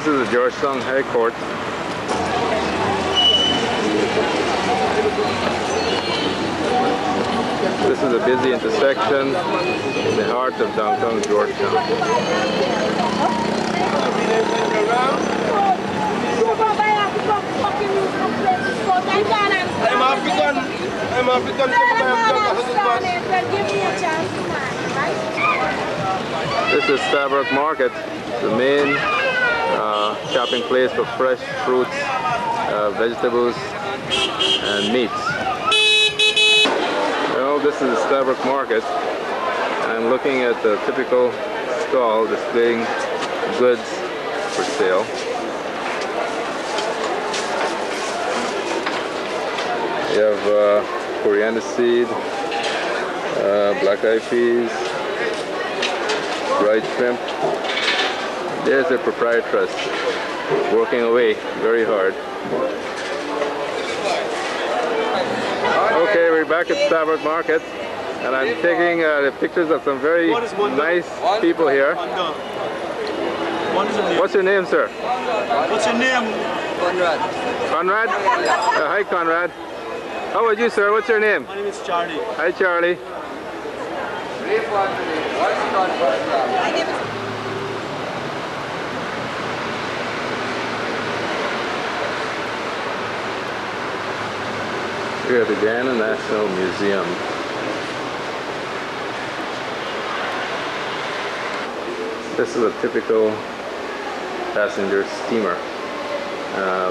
This is the Georgetown High Court. This is a busy intersection in the heart of downtown Georgetown. I'm African. This is Stabroek Market, the main shopping place for fresh fruits, vegetables, and meats. Well, this is the Stabroek Market, and I'm looking at the typical stall displaying goods for sale. You have coriander seed, black-eyed peas, dried shrimp. There's the proprietress working away very hard. Okay, we're back at Stabroek Market, and I'm taking the pictures of some very nice people here. What's your name, sir? What's your name? Conrad. Conrad? Hi, Conrad. How about you, sir? What's your name? My name is Charlie. Hi, Charlie. We're at the Guyana National Museum. This is a typical passenger steamer,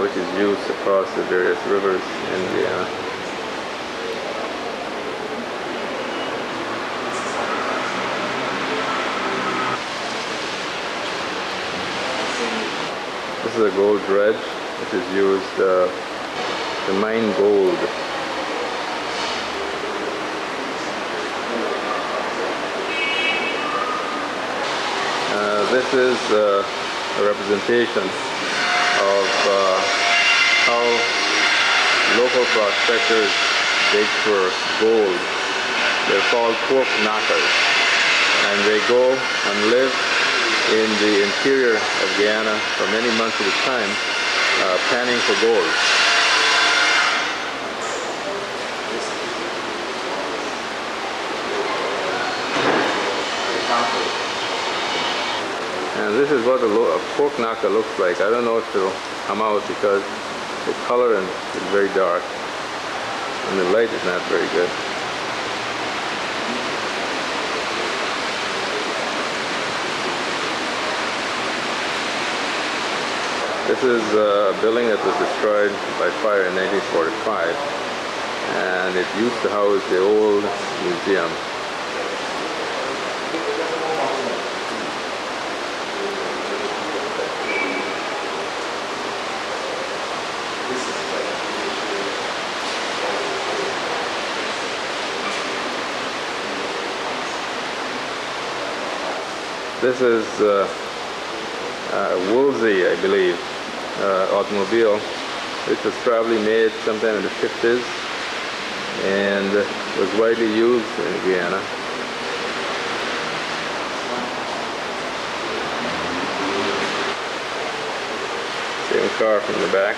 which is used across the various rivers in Guyana. This is a gold dredge, which is used to mine gold. This is a representation of how local prospectors dig for gold. They're called pork knockers, and they go and live in the interior of Guyana for many months at a time, panning for gold. And this is what a pork knocker looks like. I don't know if it'll come out because the color is very dark and the light is not very good. This is a building that was destroyed by fire in 1945, and it used to house the old museum. This is a Woolsey, I believe, automobile, which was probably made sometime in the 50s and was widely used in Guyana. Same car from the back.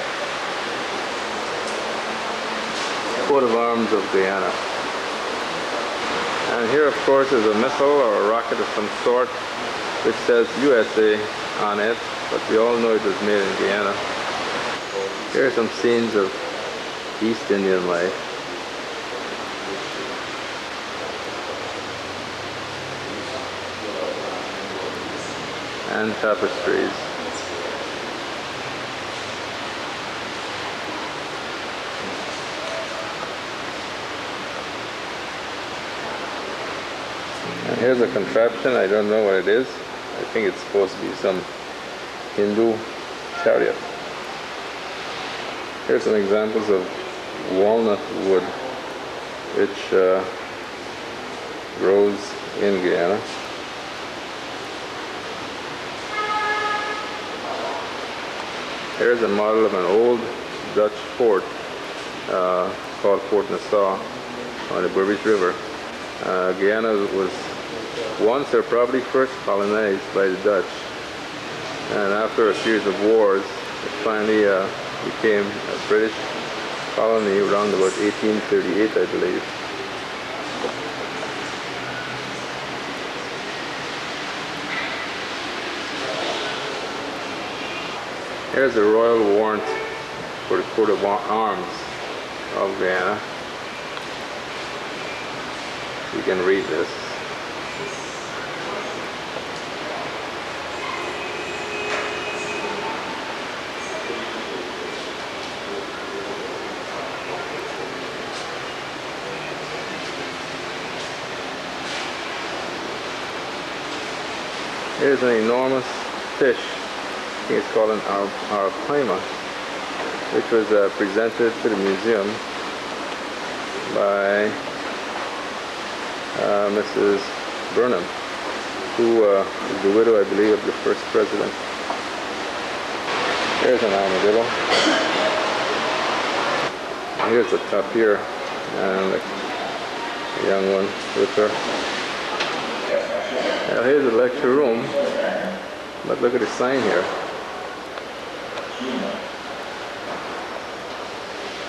Coat of arms of Guyana. And here, of course, is a missile or a rocket of some sort, which says USA on it, but we all know it was made in Guyana. Here are some scenes of East Indian life. And tapestries. And here's a contraption, I don't know what it is. I think it's supposed to be some Hindu chariot. Here's some examples of walnut wood, which grows in Guyana. Here's a model of an old Dutch fort called Fort Nassau on the Burbage River. Guyana was once or probably first colonized by the Dutch. And after a series of wars, it finally became a British colony around about 1838, I believe. Here's the royal warrant for the coat of arms of Guyana. You can read this. Here's an enormous fish. I think it's called an arapaima, which was presented to the museum by Mrs. Burnham, who is the widow, I believe, of the first president. Here's an armadillo. And here's the tapir, and the young one with her. Now here's the lecture room, but look at the sign here.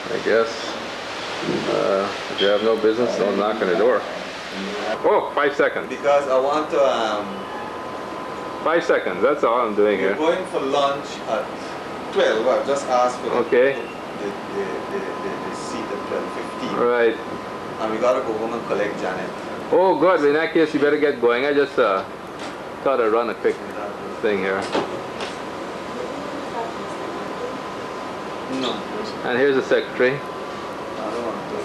I guess if you have no business, don't knock on the door. Oh, 5 seconds. Because I want to 5 seconds, that's all I'm doing we're here. going for lunch at 12. I've just asked for Okay. the seat at 12:15. Right. And we gotta go home and collect Janet. Oh, good. In that case, you better get going. I just thought I'd run a quick thing here. No. And here's the secretary. I don't want to.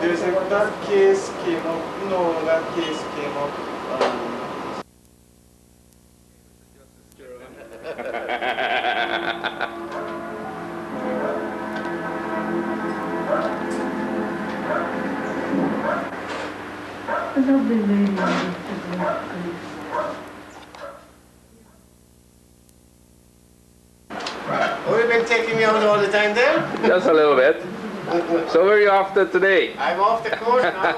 There's that case came up. No, that case came up. A lovely lady. Oh, you've been taking me out all the time then? Just a little bit. So where are you off to today? I'm off the course now.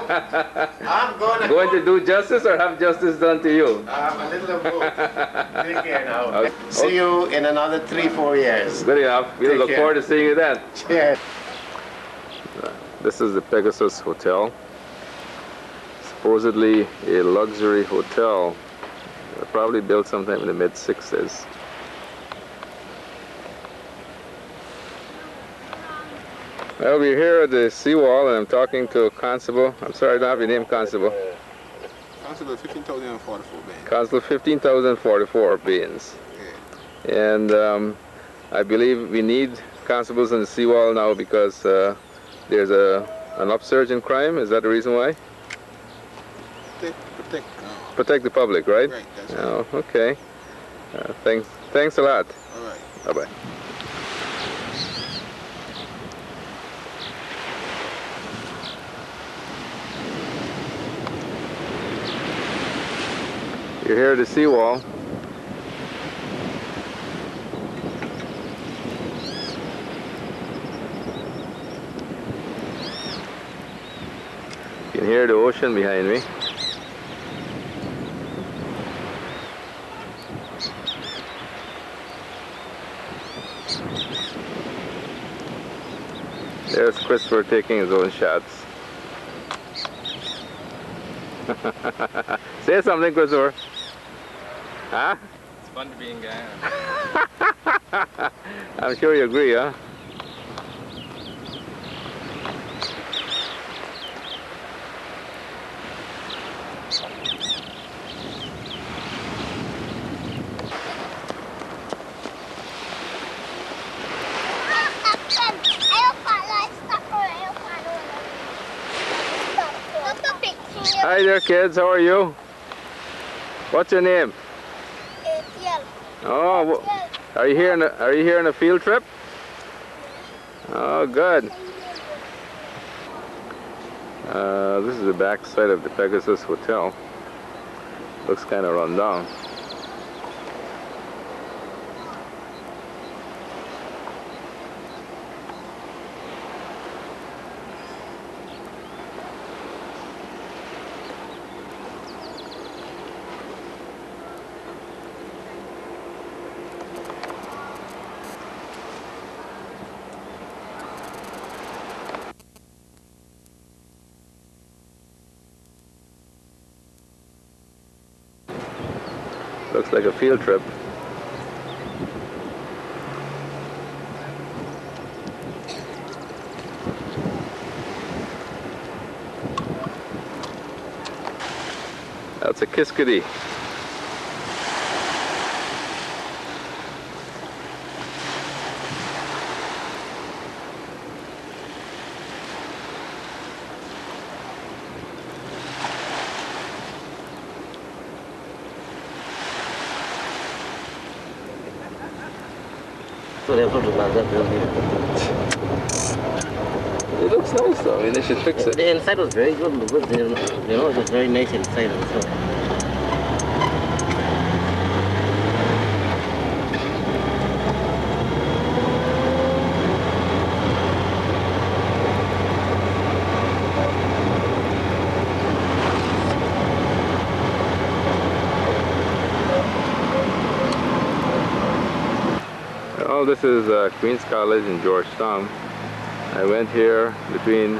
I'm Going to do justice or have justice done to you? a little of both. Take care now. Okay. See you in another 3-4 years. Good enough. We'll Take look care. forward to seeing you then. Cheers. This is the Pegasus Hotel. Supposedly a luxury hotel. Probably built sometime in the mid-60s. Well, we're here at the seawall and I'm talking to Constable. I'm sorry, I don't have your name, Constable. Constable 15,044 beans. Constable 15,044 beans. Yeah. And I believe we need constables on the seawall now because there's an upsurge in crime. Is that the reason why? Protect the public, right? Right, that's right. Oh, okay. Thanks a lot. All right. Bye-bye. You're here at the seawall. You can hear the ocean behind me. There's Christopher taking his own shots. Say something, Christopher. Huh? It's fun to be in Guyana. I'm sure you agree, huh? Hi there, kids. How are you? What's your name? Oh, are you here on a field trip? Oh, good. This is the back side of the Pegasus Hotel. Looks kind of run down. like a field trip. That's a kiskadee. So they put it like that. It looks nice though. I mean, they should fix it. The inside was very good. You know, it was very nice inside also. Oh, this is Queens College in Georgetown. I went here between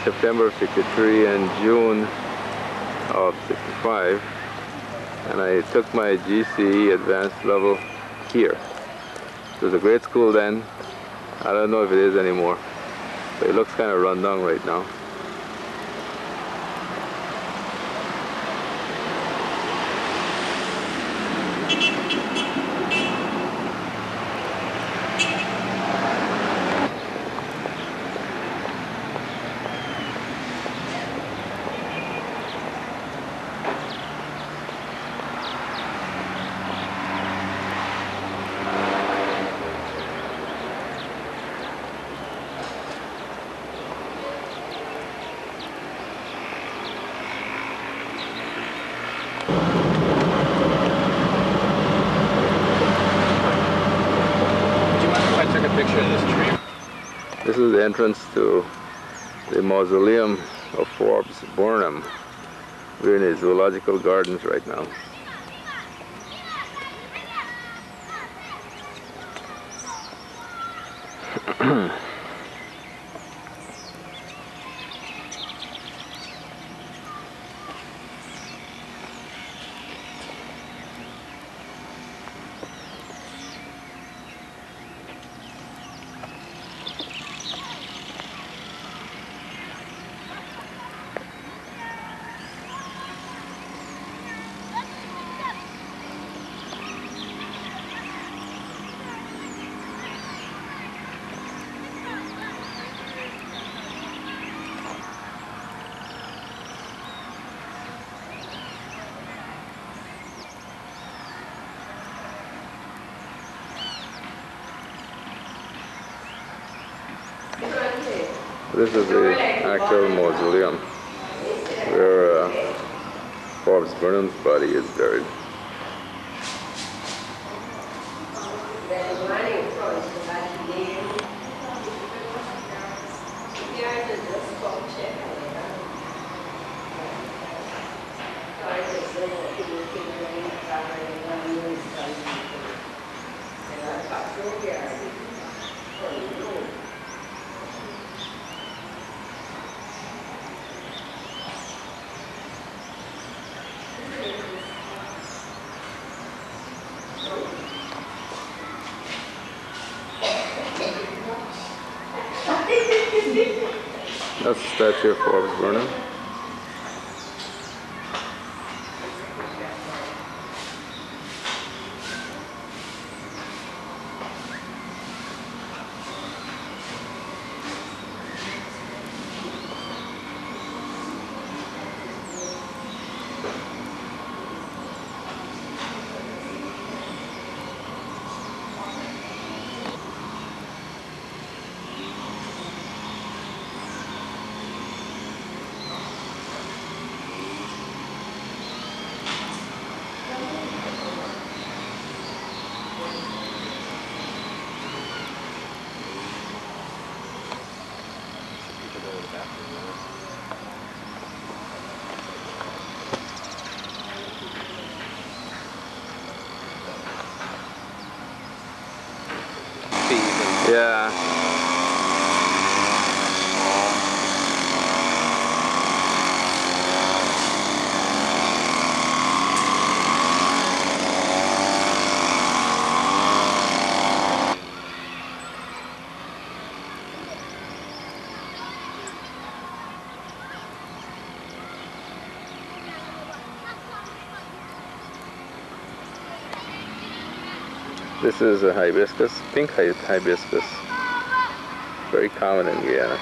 September of '63 and June of '65, and I took my GCE advanced level here. It was a great school then. I don't know if it is anymore, but it looks kind of run down right now. This is the entrance to the mausoleum of Forbes Burnham. We're in the zoological gardens right now. This is the actual mausoleum where Forbes Burnham's body is buried. That's the statue of Forbes Burnham. Yeah. This is a hibiscus, pink hibiscus. Very common in Guyana.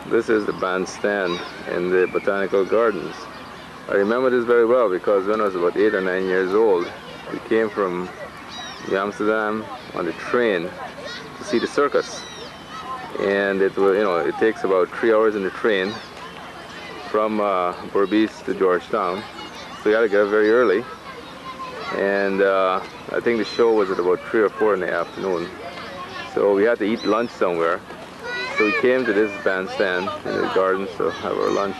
This is the bandstand in the botanical gardens. I remember this very well because when I was about 8 or 9 years old, we came from Amsterdam on the train to see the circus. And it was, it takes about 3 hours in the train from Berbice to Georgetown. So you got to get up very early. And I think the show was at about 3 or 4 in the afternoon. So we had to eat lunch somewhere. So we came to this bandstand in the gardens to have our lunch,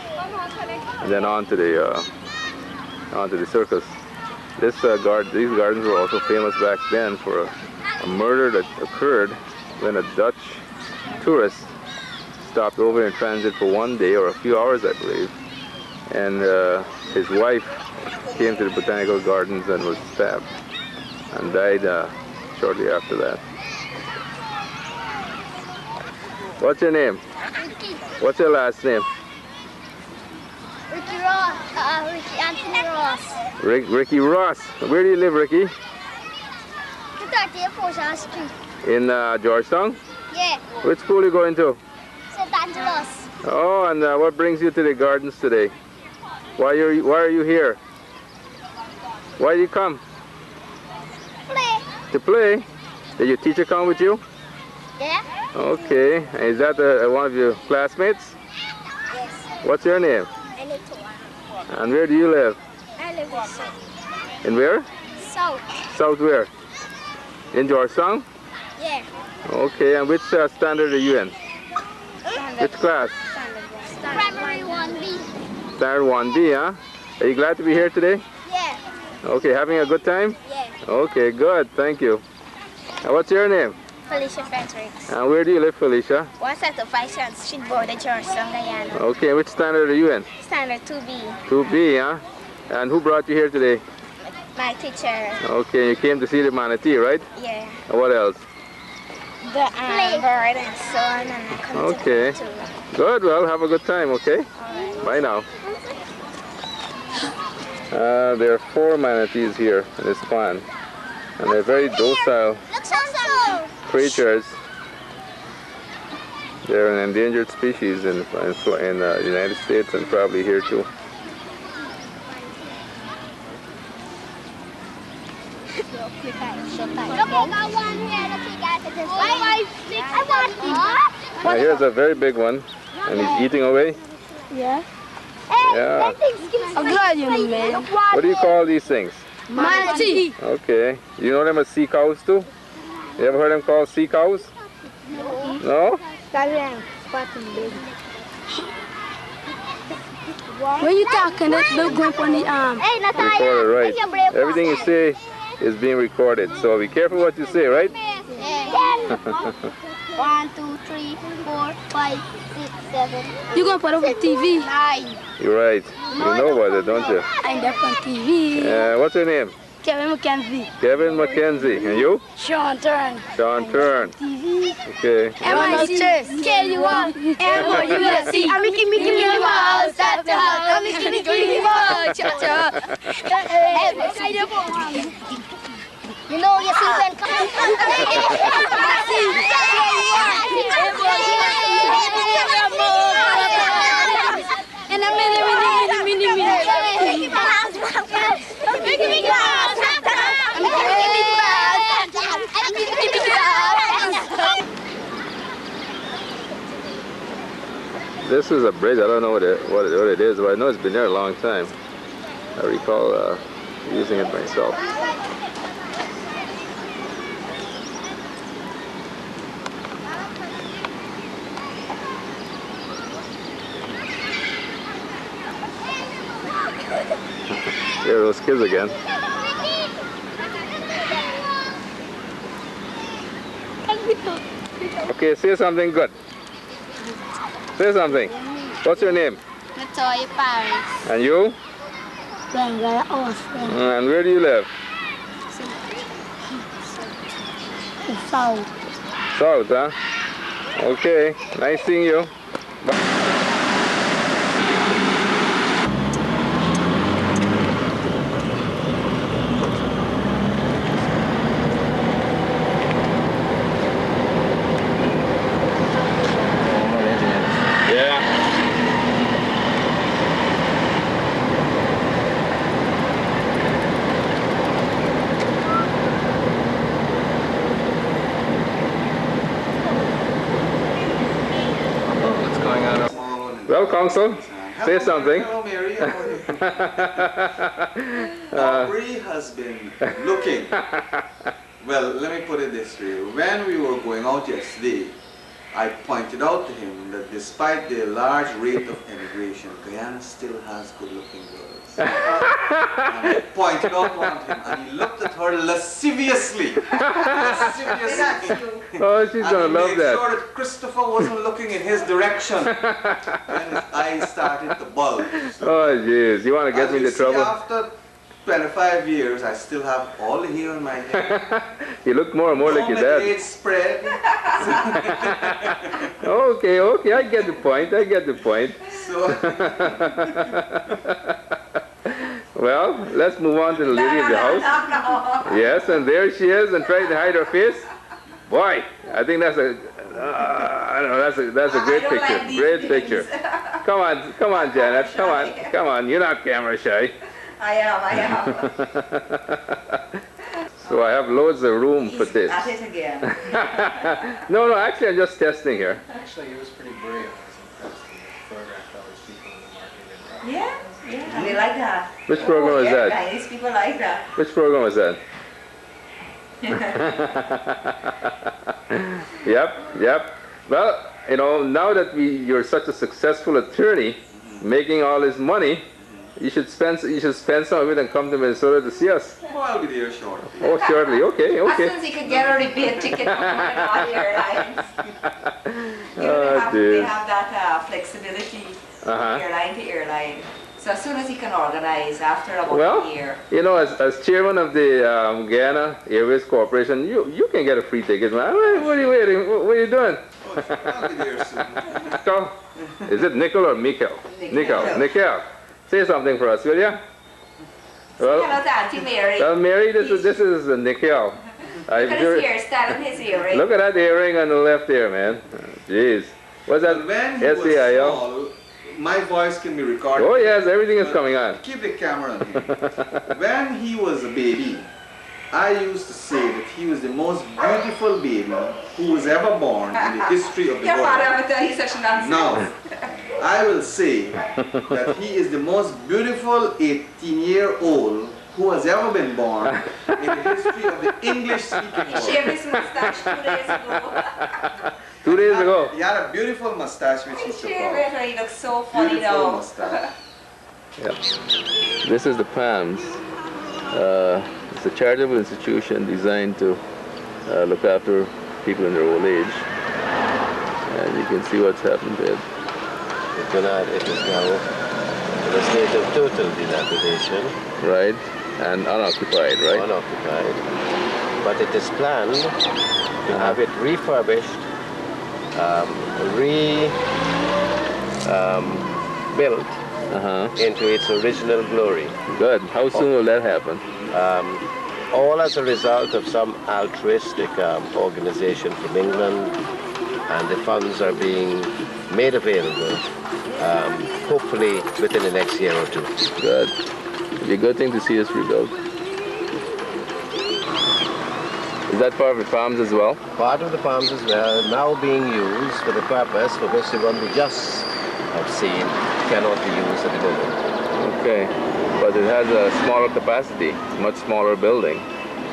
and then on to the circus. These gardens were also famous back then for a murder that occurred when a Dutch tourist stopped over in transit for 1 day or a few hours, I believe, and his wife came to the botanical gardens and was stabbed and died shortly after that. What's your name? Ricky. What's your last name? Ricky Ross. Ricky Anthony Ross. Ricky Ross. Where do you live, Ricky? 230 Portia Street. In Georgetown? Yeah. Which school are you going to? St. Angelos. Oh, and what brings you to the gardens today? Why are you here? Why did you come? Play. To play? Did your teacher come with you? Yeah. Okay. Is that one of your classmates? Yes. What's your name? I live to And where do you live? I live in South. In where? South. South where? In Georgetown? Yeah. Okay, and which standard are you in? Which class? Primary 1B. Standard 1B, huh? Are you glad to be here today? Yeah. Okay, having a good time? Yeah. Okay, good, thank you. And what's your name? Felicia Frederick. And where do you live, Felicia? 175 Street Border, Georgetown, Guyana. Okay, which standard are you in? Standard 2B. 2B, huh? And who brought you here today? My teacher. Okay, you came to see the manatee, right? Yeah. And what else? The bird and so on, and I come Okay. to Good, well, have a good time, okay? Alright. Bye now. There are 4 manatees here in this pond, and they're very docile Look, so. creatures. They're an endangered species in the United States and probably here too. Now here's a very big one, and he's eating away. Yeah. Yeah. I'm glad you know, man. What do you call these things? Manatee. Okay. You know them as sea cows too? You ever heard them called sea cows? No? When you talking, they'll go up on the arm. Hey, Recorded, right. Everything you say is being recorded, so be careful what you say, right? Yeah. 1, 2, 3, 4, 5, 6, 7. You gonna put over TV? 9. You're right. You know about it, don't you? I'm there on TV. What's your name? Kevin McKenzie. Kevin McKenzie. And you? Sean Turn. Sean Turn. TV. Okay. MIC. KD1. MOUSC. I'm Mickey Mouse. That's I'm Mickey Mouse. You know your season coming. And a mini. This is a bridge. I don't know what it is, but I know it's been there a long time. I recall using it myself. There are those kids again. Okay, say something good. Say something. What's your name? Latoya Paris. And you? And where do you live? South. South, huh? Okay, nice seeing you. Well, Council, say something. Hello, Mary. How are you? Aubrey has been looking. Well, let me put it this way. When we were going out yesterday, I pointed out to him that despite the large rate of immigration, Guyana still has good-looking girls. And I pointed out one to him, and he looked at her lasciviously. Oh, she's gonna love made that. sure that Christopher wasn't looking in his direction. And his eyes started to bulge. Oh, jeez. You want to get me into trouble? After 25 years, I still have all the hair in my head. You look more and more like your dad. Age spread. Okay, okay, I get the point. I get the point. So well, let's move on to the lady of the house. Yes, and there she is, and trying to hide her face. Boy, I think that's a, I don't know, that's a great picture. Like great picture. Come on, Janet. Come on. You're not camera shy. I am. So I have loads of room for this. At it again. No, actually I'm just testing here. Actually, it was pretty brave. I was impressed. He photographed all these people in the market. Yeah, they like that. Which program was that? Chinese people like that. Which program was that? Yep. Well, you know, now that you're such a successful attorney, making all this money, you should spend some of it and come to Minnesota to see us. well, I'll be there shortly. Oh, shortly. Okay. As soon as he could get a rebate ticket from one of the airlines. They have that flexibility from airline to airline. So as soon as he can organize after about a year. You know, as chairman of the Guyana Airways Corporation, you can get a free ticket, man. What are you waiting? What are you doing? I'll be there soon. Nickel? Is it Nickel or Mikkel? Nickel. Say something for us, will you? Well, hello to Auntie Mary. Well, Mary, this is Nickel. Look at his hairstyle and his earring. Look at that earring on the left ear, man. Jeez. What's that? When he was small, my voice can be recorded. Oh yes, everything is coming on. Keep the camera on him. When he was a baby, I used to say that he was the most beautiful baby who was ever born in the history of the Your father world. would tell you such nonsense. Now, I will say that he is the most beautiful 18-year-old who has ever been born in the history of the English-speaking world. He shaved his mustache 2 days ago. 2 days ago. He had a beautiful mustache which he took off. He looks so funny Beautiful now. mustache. Yep. This is the PAMS. It's a charitable institution designed to look after people in their old age. And you can see what's happened there. It is now in a state of total dilapidation. Right, and unoccupied, right? Unoccupied. But it is planned to have it refurbished, built into its original glory. Good. How soon will that happen? All as a result of some altruistic organization from England, and the funds are being made available, hopefully within the next year or two. Good. It'd be a good thing to see us rebuilt. Is that part of the farms as well? Part of the farms as well, now being used for the purpose for which the one we just have seen cannot be used at the moment. Okay. But it has a smaller capacity, much smaller building.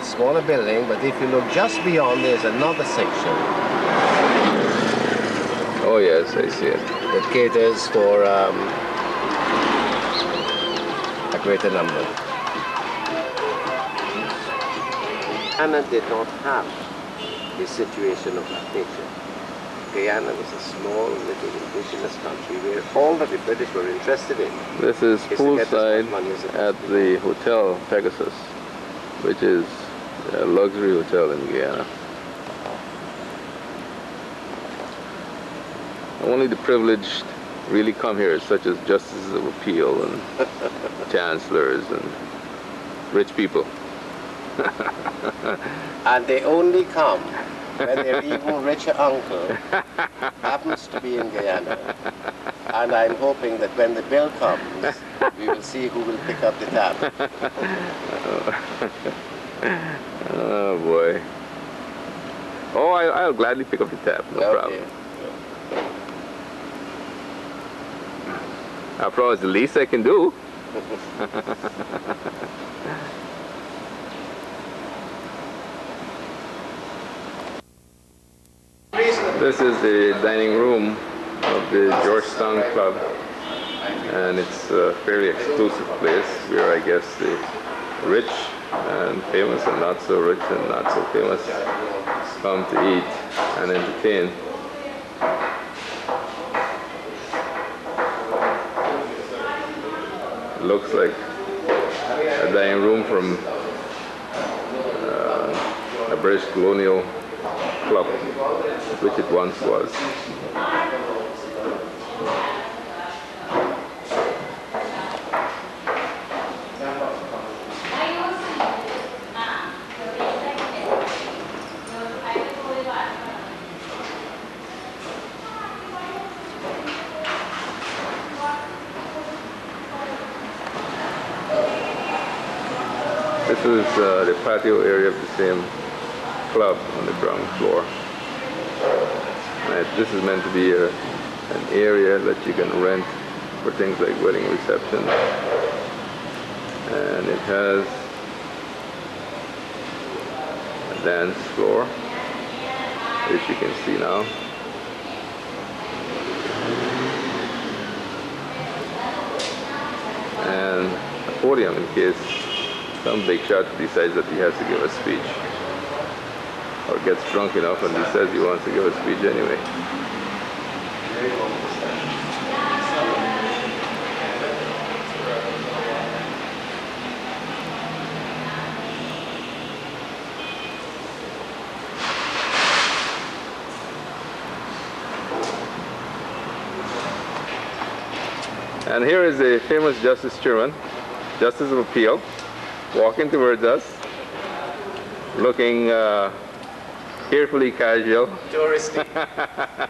Smaller building, but if you look just beyond, there's another section. Oh yes, I see it. That caters for a greater number. Guyana did not have the situation of that nature. Guyana was a small little indigenous country where all that the British were interested in. This is poolside at the Hotel Pegasus, which is a luxury hotel in Guyana. only the privileged really come here, such as justices of appeal and chancellors and rich people. And they only come when their even richer uncle happens to be in Guyana. And I'm hoping that when the bill comes, we will see who will pick up the tab. Oh boy. Oh, I'll gladly pick up the tab, no problem. After all, it's the least I can do. This is the dining room of the Georgetown Club, and it's a fairly exclusive place where I guess the rich and famous and not so rich and not so famous come to eat and entertain. It looks like a dining room from a British colonial club, which it once was. This is the patio area of the same club on the ground floor. And this is meant to be an area that you can rent for things like wedding receptions. And it has a dance floor, which you can see now. And a podium in case some big shot decides that he has to give a speech, or gets drunk enough and decides he wants to give a speech anyway. And here is the famous Justice Chairman, Justice of Appeal, walking towards us, looking carefully casual. Touristy.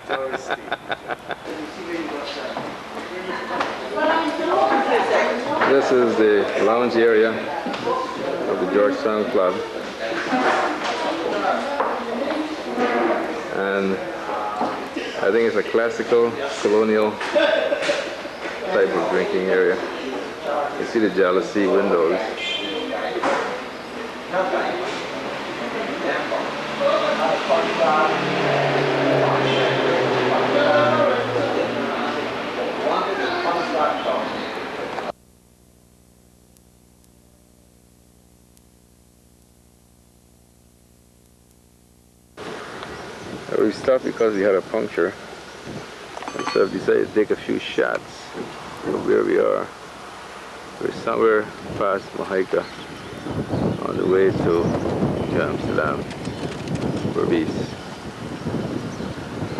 Touristy. This is the lounge area of the Georgetown Club. And I think it's a classical colonial type of drinking area. You see the jalousie windows. We stopped because we had a puncture, and so I've decided to take a few shots of where we are. We're somewhere past Mahaica on the way to Amsterdam, Berbice.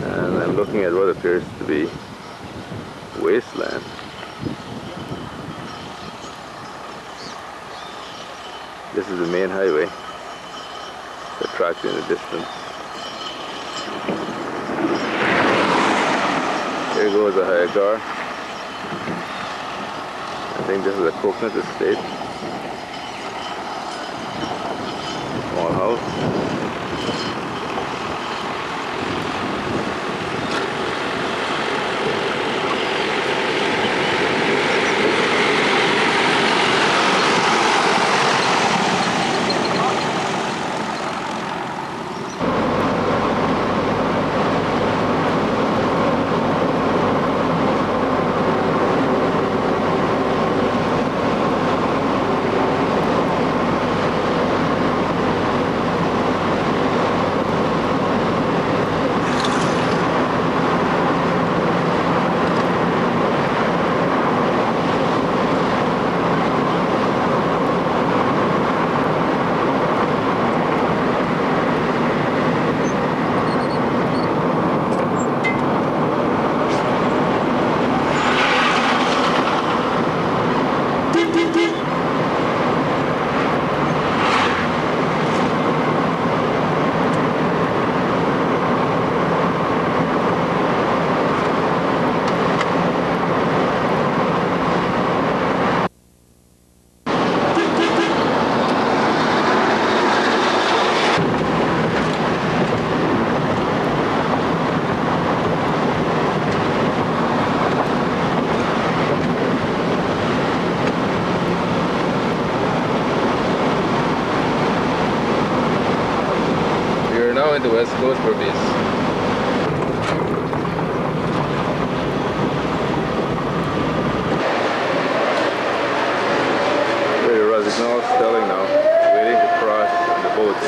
And I'm looking at what appears to be wasteland. This is the main highway, the tracks in the distance. Here goes a hire car. I think this is a coconut estate. Small house. the West Coast for this. Where the Rosignol selling now, waiting to cross on the boats.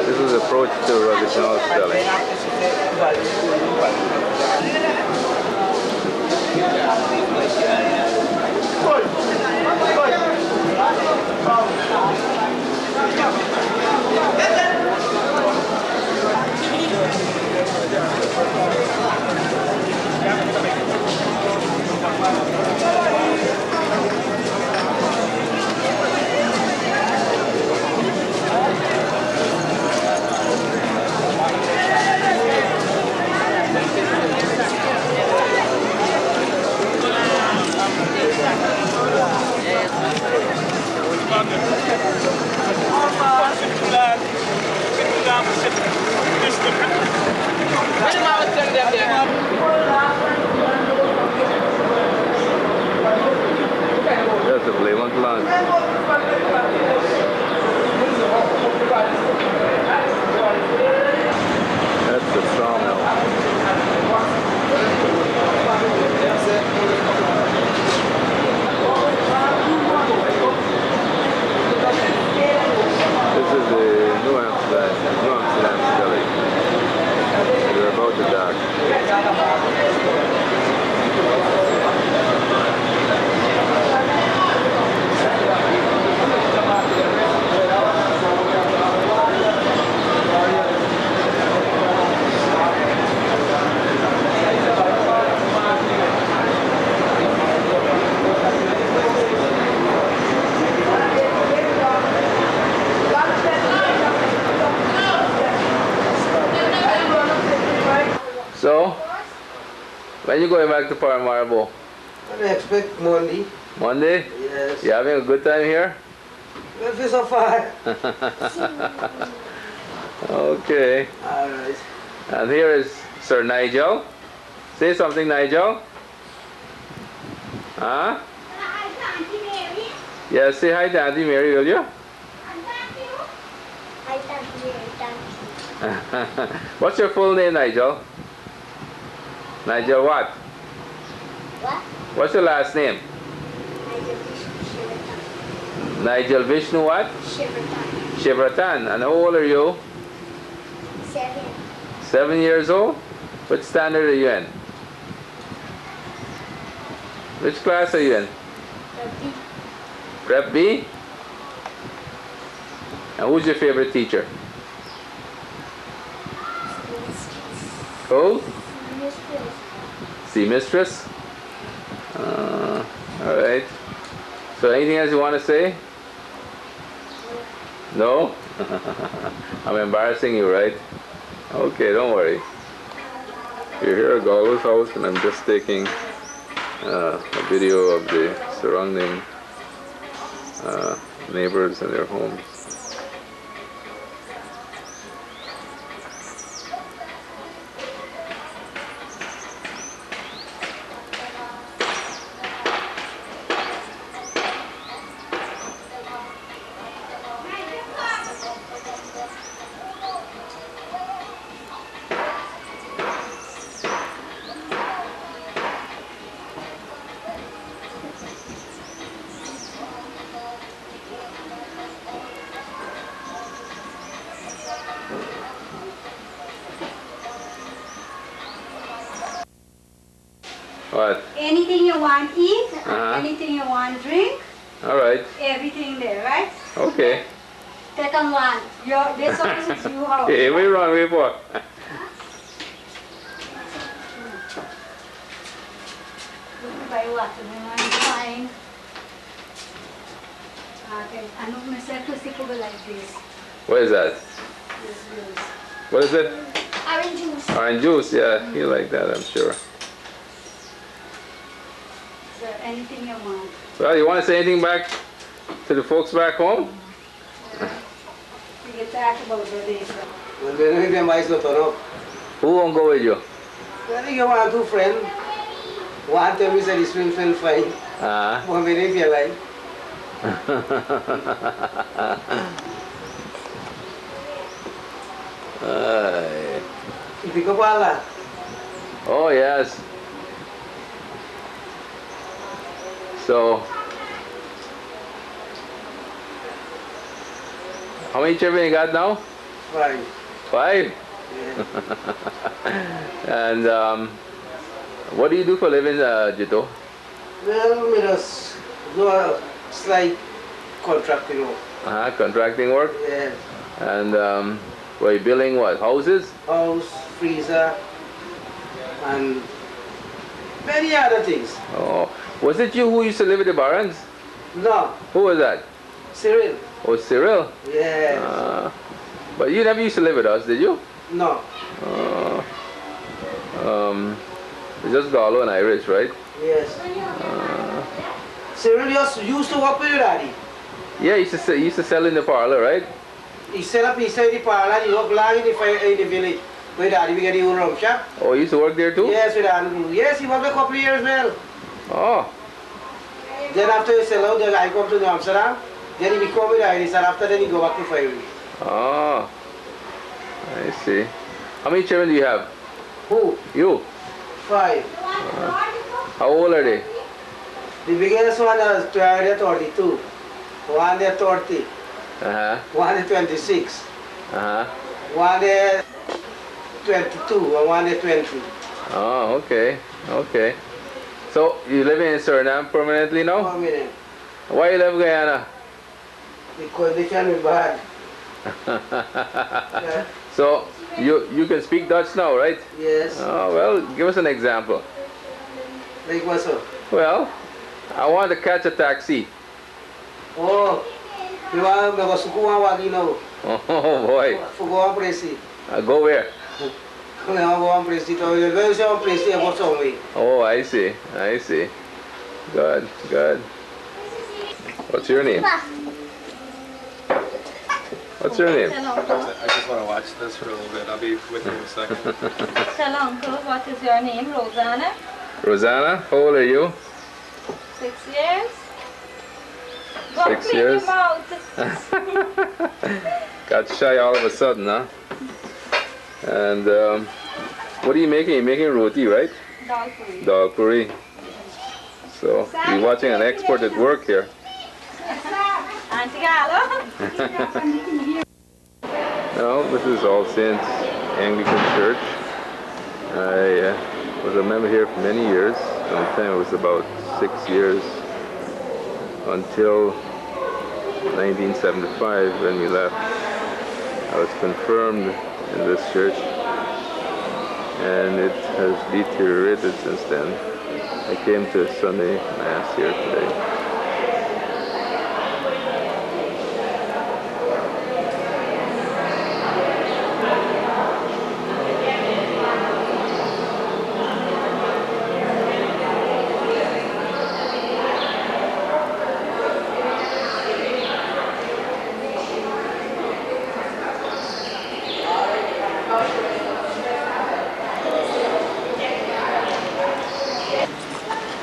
This is the approach to Rosignol selling. That's the Blamont Lounge. That's the sawmill. This is the New Amsterdam deli. We're about to dock. So, when you going back to Paramaribo? I expect Monday. Monday? Yes. You having a good time here? Well, feel so far. Okay. Alright. And here is Sir Nigel. Say something, Nigel. Huh? Yeah, say hi to Auntie Mary, will you? What's your full name, Nigel? Nigel what? What? What's your last name? Nigel Vishnu what? Shivratan. Shivratan. And how old are you? 7. 7 years old? What standard are you in? Which class are you in? Prep B? And who's your favorite teacher? Who? Sea mistress? Alright. So anything else you want to say? No? I'm embarrassing you, right? Okay, don't worry. We're here at Gallo's house and I'm just taking a video of the surrounding neighbors and their homes. What? Anything you want eat, Uh-huh. anything you want drink, All right. everything there, right? Okay. Take on one. This one is you house. Okay, we run, we for. Buy water, we want fine. Okay, I know myself to stick over like this. What is that? This juice. What is it? Orange juice. Orange juice, yeah. You like that, I'm sure. So anything you want. Well, you want to say anything back to the folks back home? You can talk about the day. Well, then we can buy some turn up. Who won't go with you? Well, you want two friends. One time we said the swim fell fine. Ah. 1 minute you like. You pick up all that. Oh, yes. So, how many children you got now? 5. 5? Yeah. And what do you do for a living, Jito? Well, we just do a slight contracting work. Contracting work? Yeah. And were you building what? Houses? House, freezer, and many other things. Oh, was it you who used to live at the Barons? No. Who was that? Cyril. Oh, Cyril? Yeah. But you never used to live with us, did you? No. It's just Gallo and Irish, right? Yes. Cyril just used to work with your daddy. Yeah, he used to sell in the parlor, right? He set up inside the parlor and he worked long in the village. With daddy, we get the old rum shop. Oh, he used to work there too? Yes, with daddy. Yes, he worked a couple of years well. Oh. Then after he sell out, then I come to Amsterdam. Then he become with Irish and after then he go back to Fiery. Oh. I see. How many children do you have? Who? You? 5. How old are they? The biggest one is 32. One is 30. One is 26. One is 22 and one is 20. Oh, okay. Okay. So, you live in Suriname permanently now? Permanent. Why you left Guyana? The condition is bad. Yeah. So, you can speak Dutch now, right? Yes. Oh, well, give us an example. Like what, sir? Well, I want to catch a taxi. Oh, you want to go to Wagi now? Oh, boy. For go on Presi. Go where? Go on Presi. You're going to on Presi about some way. Oh, I see. I see. Good, good. What's your name? What's your name? I just want to watch this for a little bit. I'll be with you in a second. Hello, uncle. What is your name? Rosanna? Rosanna, how old are you? 6 years. 6 years. Got shy all of a sudden, huh? And what are you making? You're making roti, right? Dal puri. Dal puri. So you're watching an expert at work here. Auntie Gallo? No, this is All Saints Anglican Church. I was a member here for many years. At the time it was about 6 years until 1975 when we left. I was confirmed in this church and it has deteriorated since then. I came to Sunday Mass here today.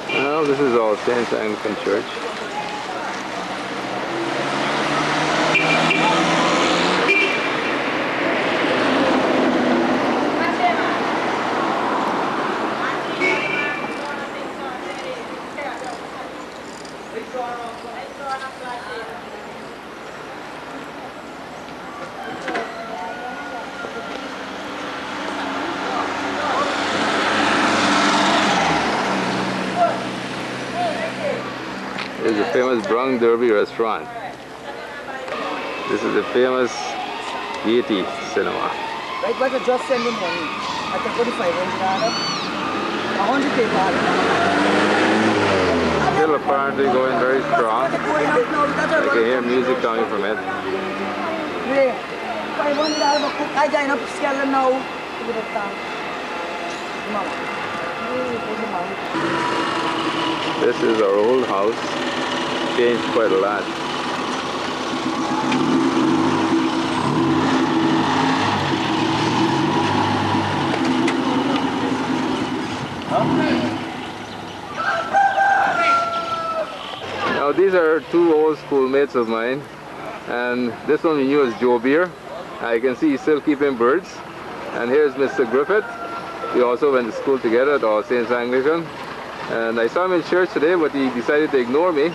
Well, this is All Saints Anglican Church. famous Brown Derby restaurant. This is the famous Gaiety Cinema. Right, but I just send him money. I can go to $500. 100 people. Still apparently going very strong. I can hear music coming from it. This is our old house. Changed quite a lot. Now these are two old schoolmates of mine, and this one we knew as Joe Beer. I can see he's still keeping birds. And here's Mr. Griffith. We also went to school together at All Saints Anglican. And I saw him in church today, but he decided to ignore me.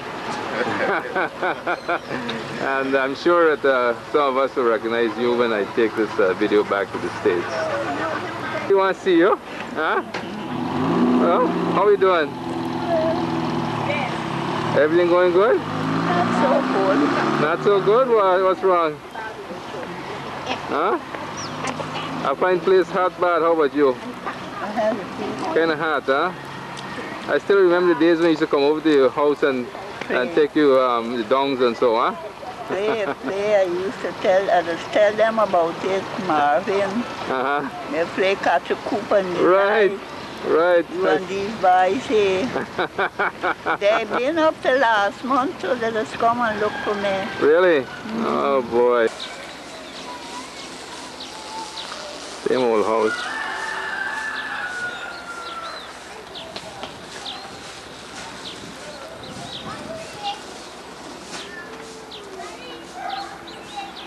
And I'm sure that some of us will recognize you when I take this video back to the States. He wants to see you? Huh? Well, how are you doing? Everything going good? Not so good. Not so good? What's wrong? Huh? I find place hot bad. How about you? Kind of hot, huh? I still remember the days when you used to come over to your house and take you the dongs and so, huh? Play. I used to tell them about it, Marvin. They play catch a coop and right. You and these boys here. They've been up to last month, so they just come and look for me. Really? Oh boy. Same old house.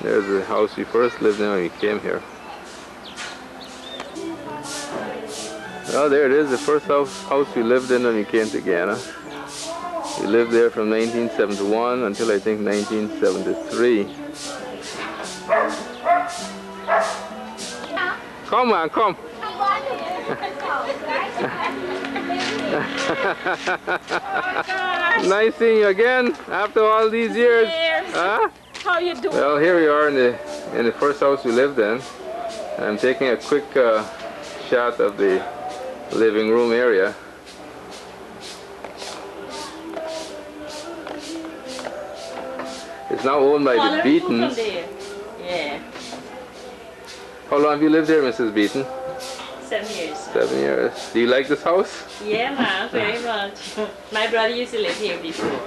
There's the house we first lived in when we came here. Oh, there it is, the first house we lived in when we came to Guyana. We lived there from 1971 until I think 1973. Come on, come. Nice seeing you again after all these years. Huh? How you doing? Well, here we are in the first house we lived in. I'm taking a quick shot of the living room area. It's now owned by the Beatons. Yeah. How long have you lived here, Mrs. Beaton? 7 years. 7 years. Do you like this house? Yeah, ma, very much. My brother used to live here before.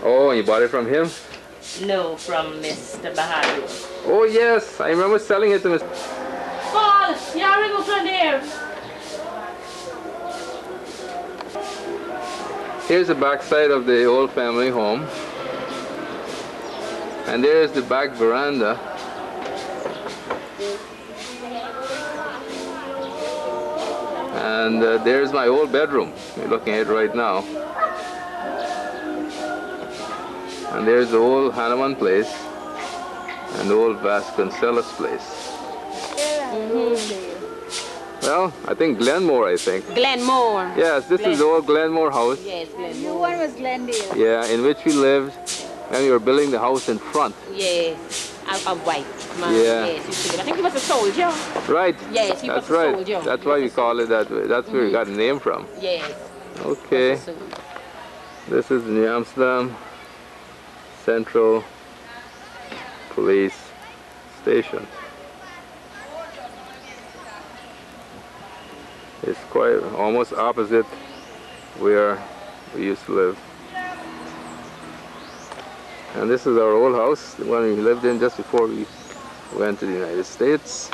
Oh, you bought it from him? No, from Mr. Bahadur. Oh yes, I remember selling it to Mr. Paul, you go from there. Here's the back side of the old family home. And there's the back veranda. And there's my old bedroom you're looking at right now. And there's the old Hanuman place and the old Vasconcelos place. Well, I think Glenmore, Glenmore. Yes, this is the old Glenmore house. Yes, Glenmore. New one was Glendale. Yeah, in which we lived when we were building the house in front. Yes, of white. Yeah. Yes, I think he was a soldier. Right. Yes, he That's was a right. soldier. That's why we call it that way. That's where we got the name from. Yes. Okay. This is the New Amsterdam Central Police Station. It's quite almost opposite where we used to live. And this is our old house, the one we lived in just before we went to the United States.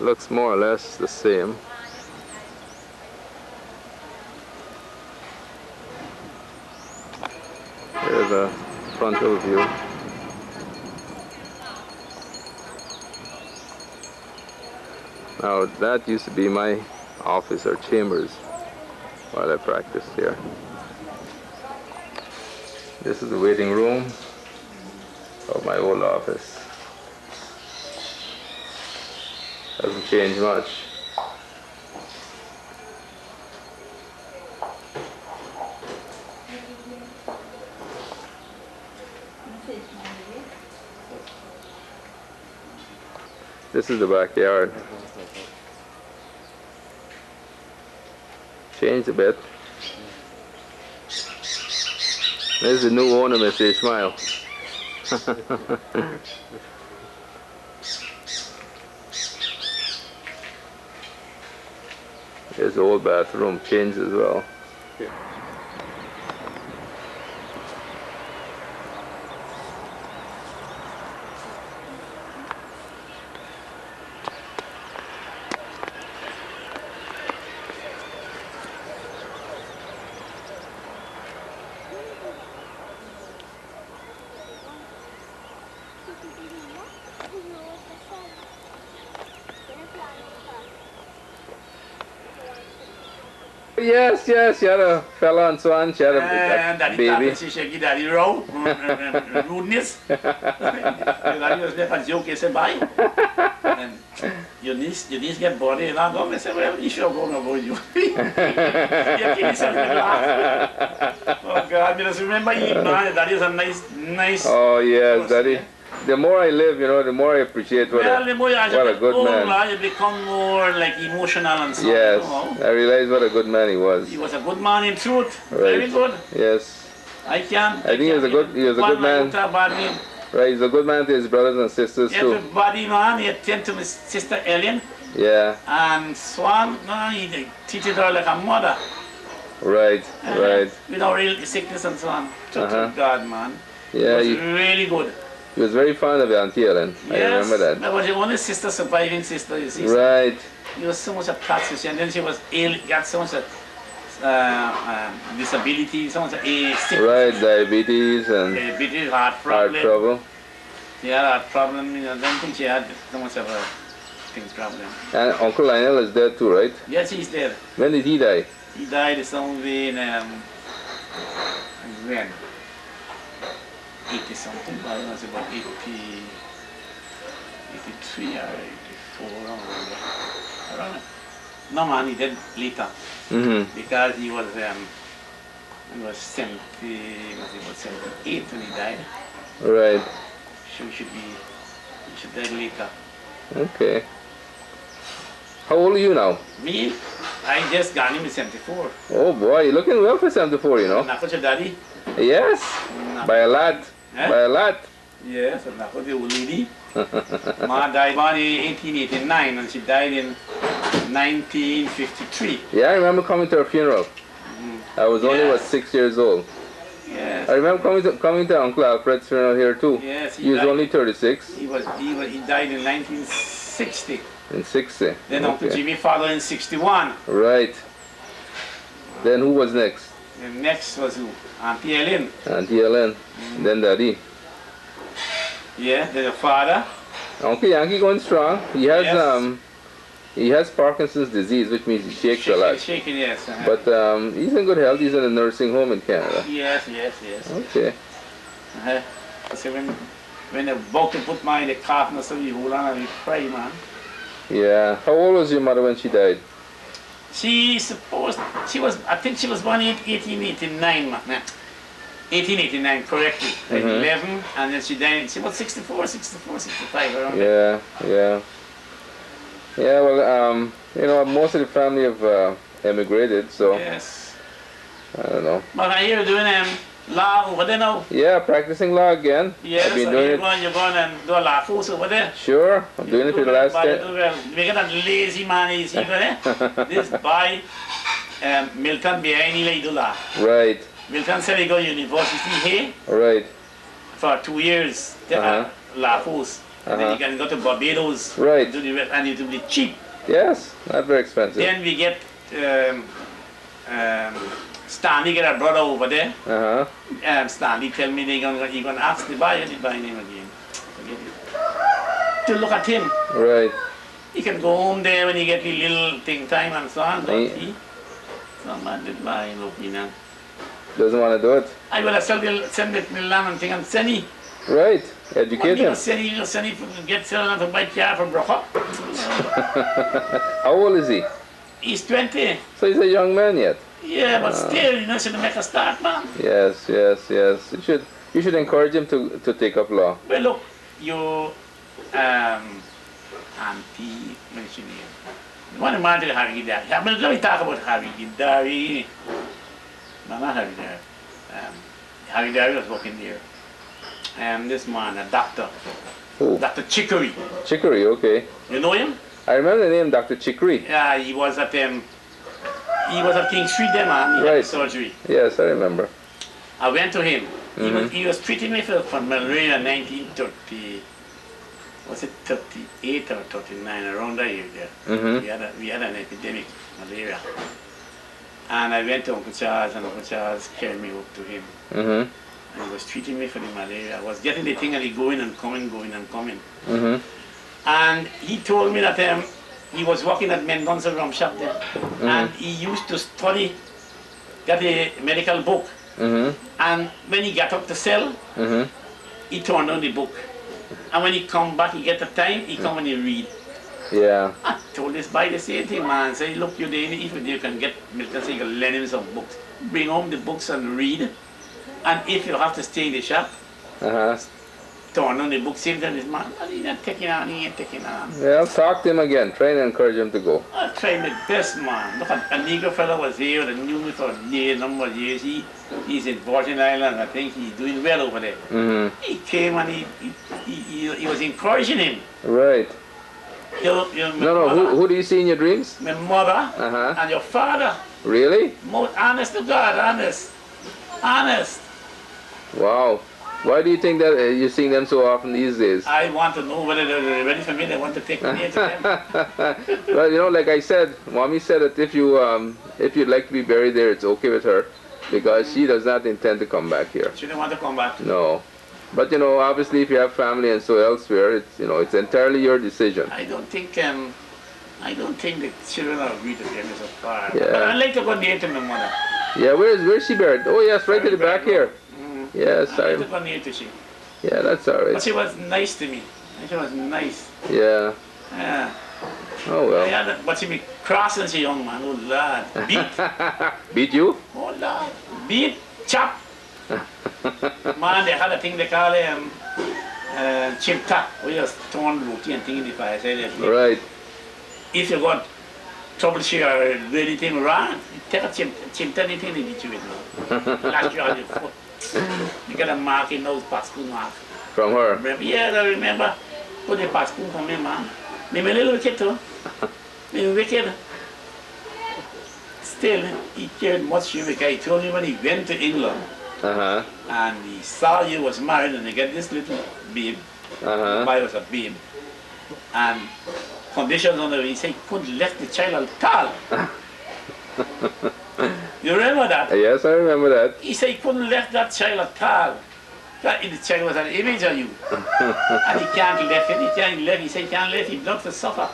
Looks more or less the same. Here's a frontal view. Now that used to be my office or chambers while I practiced here. This is the waiting room of my old office. Hasn't changed much. This is the backyard. Changed a bit. There's the new owner, Mr. Ishmael. There's the old bathroom, changed as well. Yes, yes, she had a fella and so on, she had a baby. She should give daddy row, rudeness. Daddy was there for joke, he said, bye. And your niece get body, and I go, I said, well, you should go and avoid you. Oh God, I just remember him, man. Daddy was a nice. Oh yes, Daddy. The more I live, you know, the more I appreciate what a good man. You become more like emotional and so on. Yes, you know? I realized what a good man he was. He was a good man in truth. Right. Very good. Yes. I think he was a good man. Right, he's a good man to his brothers and sisters too. Everybody, man, he attended to his sister Ellen. Yeah. And Swan, man, he treated her like a mother. Right, right. Without real sickness and so on. God, man. Yeah. He was really good. He was very fond of Auntie Ellen. Yes, I remember that. That was the only surviving sister, you see. Right. He was so much a plastic, and then she was ill, got so much disability, so much sickness. Right, diabetes and heart problem. Heart trouble. She had a heart problem, I don't think she had so much of a things problem. And Uncle Lionel is dead too, right? Yes, he's dead. When did he die? He died somewhere in, when? 80 something, I don't know, it's about 83 or 84, I don't remember. No man, he died later. Because he was 78 when he died. Right. So he should die later. Okay. How old are you now? Me? I just got him in 74. Oh boy, you're looking well for 74, you know. Not your daddy? Yes, by a lot. Eh? By a lot. Yes, and that was the old lady. Ma died in 1889 and she died in 1953. Yeah, I remember coming to her funeral. I was only, what, 6 years old. Yes. I remember coming to Uncle Alfred's funeral here too. Yes, he was only 36. He died in 1960. In 60. Then Uncle Jimmy followed in 61. Right. Then who was next? The next was who? Auntie Ellen. Auntie Ellen. Then Daddy. Yeah, then the father. Uncle Yankee going strong. He has Parkinson's disease, which means he shakes a lot. Shaking, yes. But he's in good health. He's in a nursing home in Canada. Yes. Okay. So when they're about to put my in the coffin, so we hold on and we pray, man. Yeah. How old was your mother when she died? I think she was born in 1889, man. 1889, correctly. 11, and then she died, she was 64, 65, around there. Yeah. Yeah, well, you know, most of the family have emigrated, so... Yes. I don't know. But I hear you doing law over there now? Yeah, practicing law again. Yes, I've been doing you're going and do a law course over there? Sure, I'm doing it for the last 10... We got that lazy man is here, there. This boy, Milton behind he do law. Right. Milton said he go to university here. Right. For 2 years, law course. And then you can go to Barbados. Right. And it will be cheap. Yes, not very expensive. Then we get Stanley get a brother over there. Stanley tell me he gonna ask the buyer name again. Forget it. To look at him. Right. He can go home there when he get the little thing time and so on. Some man did buy opinion. Doesn't want to do it. I will send it the land and thing and send it. Right. Educate him. Send it to get someone to buy car from Brock. How old is he? He's 20. So he's a young man yet. Yeah, but still, you know, should make a start, man. Yes. You should encourage him to take up law. Well, look, you, Aunt Auntie, what's your name? One man to Harry Gidari. Let me talk about Harry Gidari. No, not Harry Gidari. Harry Gidari was working there. This man, a doctor. Who? Dr. Chicory. Chicory, okay. You know him? I remember the name Dr. Chicory. Yeah, he was at King Street then, man. He had surgery. Yes, I remember. I went to him. He was treating me for malaria in 1930. Was it 38 or 39, around that year there. We had an epidemic, malaria. And I went to Uncle Charles, and Uncle Charles carried me up to him. And he was treating me for the malaria. I was getting the thing and he going and coming. And he told me that he was working at Mendonça rum shop there. And he used to study, get a medical book. And when he got up to sell, he turned on the book. And when he come back, he get the time, he come and he read. Yeah. I told this boy the same thing, man. Say, look, you there, if you can get Milton, say you can lend him some books. Bring home the books and read. And if you have to stay in the shop, turn on the book, same time this man, he ain't taking on. Yeah, I'll talk to him again, try and encourage him to go. I tried my best, man. Look, a Negro fellow was here that knew me for a number of years. He's in Virgin Island. I think he's doing well over there. He came and he was encouraging him. Right. No, who do you see in your dreams? My mother and your father. Really? Most honest to God, honest. Wow. Why do you think that you're seeing them so often these days? I want to know whether they're ready for me. They want to take me to them. Well, you know, like I said, Mommy said that if you'd like to be buried there, it's okay with her, because she does not intend to come back here. She didn't want to come back. No. But you know, obviously, if you have family and so elsewhere, it's entirely your decision. I don't think the children are agree to them so far. Yeah. But I'd like to go near to my mother. Yeah, where's she buried? Oh yes, right to the back here. Yes, I'd like to go near to she. Yeah, that's all right. But she was nice to me. She was nice. Yeah. Yeah. Oh well. Yeah, but she be cross and she young man. Oh Lord. Beat. Beat you? Oh Lord. Beat. Chop. Man, they had a thing they call chimta. We just torn roti and thing in the fire. Right. If you got trouble share or anything wrong, take a chimta anything they beat you with. Lash you on your foot. You got a mark in those passport mark. From her? Yes, I remember. Put the passport from me, man. Maybe a little wicked too. Maybe wicked. Still, he cared much you because he told me when he went to England and he saw you was married and he got this little babe. The boy was a babe. And conditions on the way, he said he couldn't let the child at all. You remember that? Yes, I remember that. He said he couldn't let that child at all. The child was an image of you. And he can't let it, he said he can't let him not to suffer.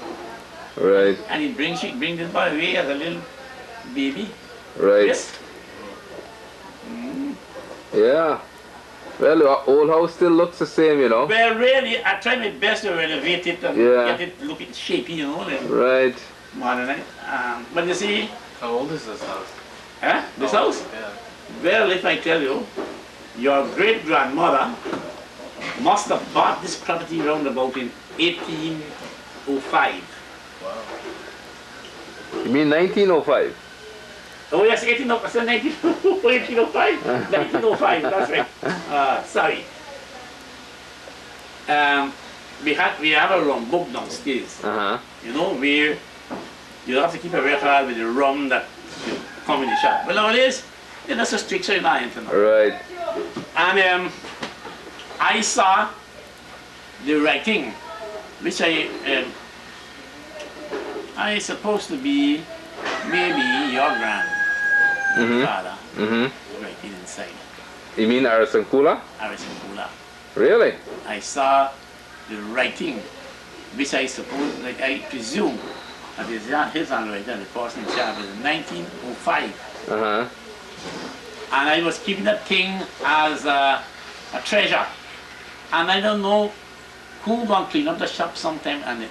Right. And he bring this boy away as a little baby. Right. Yes. Yeah. Well, the old house still looks the same, you know. Well, really, I tried my best to renovate it and get it looking shapy, you know. Right. Modern. But you see... How old is this house? Huh? This house? Yeah. Well, if I tell you, your great-grandmother must have bought this property round about in 1805. Wow. You mean 1905? Oh yes, 1805, 1905, that's right. Sorry. We have a rum book downstairs. You know, where you have to keep a record with the rum that you come in the shop. But nowadays, they're not so strict, so you're not into that. Right. And I saw the writing, which I supposed to be maybe your grandfather writing inside. You mean Arasankula? Arasankula. Really? I saw the writing, which I suppose, like I presume, that is his handwriting, the person in charge was in 1905. And I was keeping that thing as a treasure. And I don't know who gonna clean up the shop sometime and they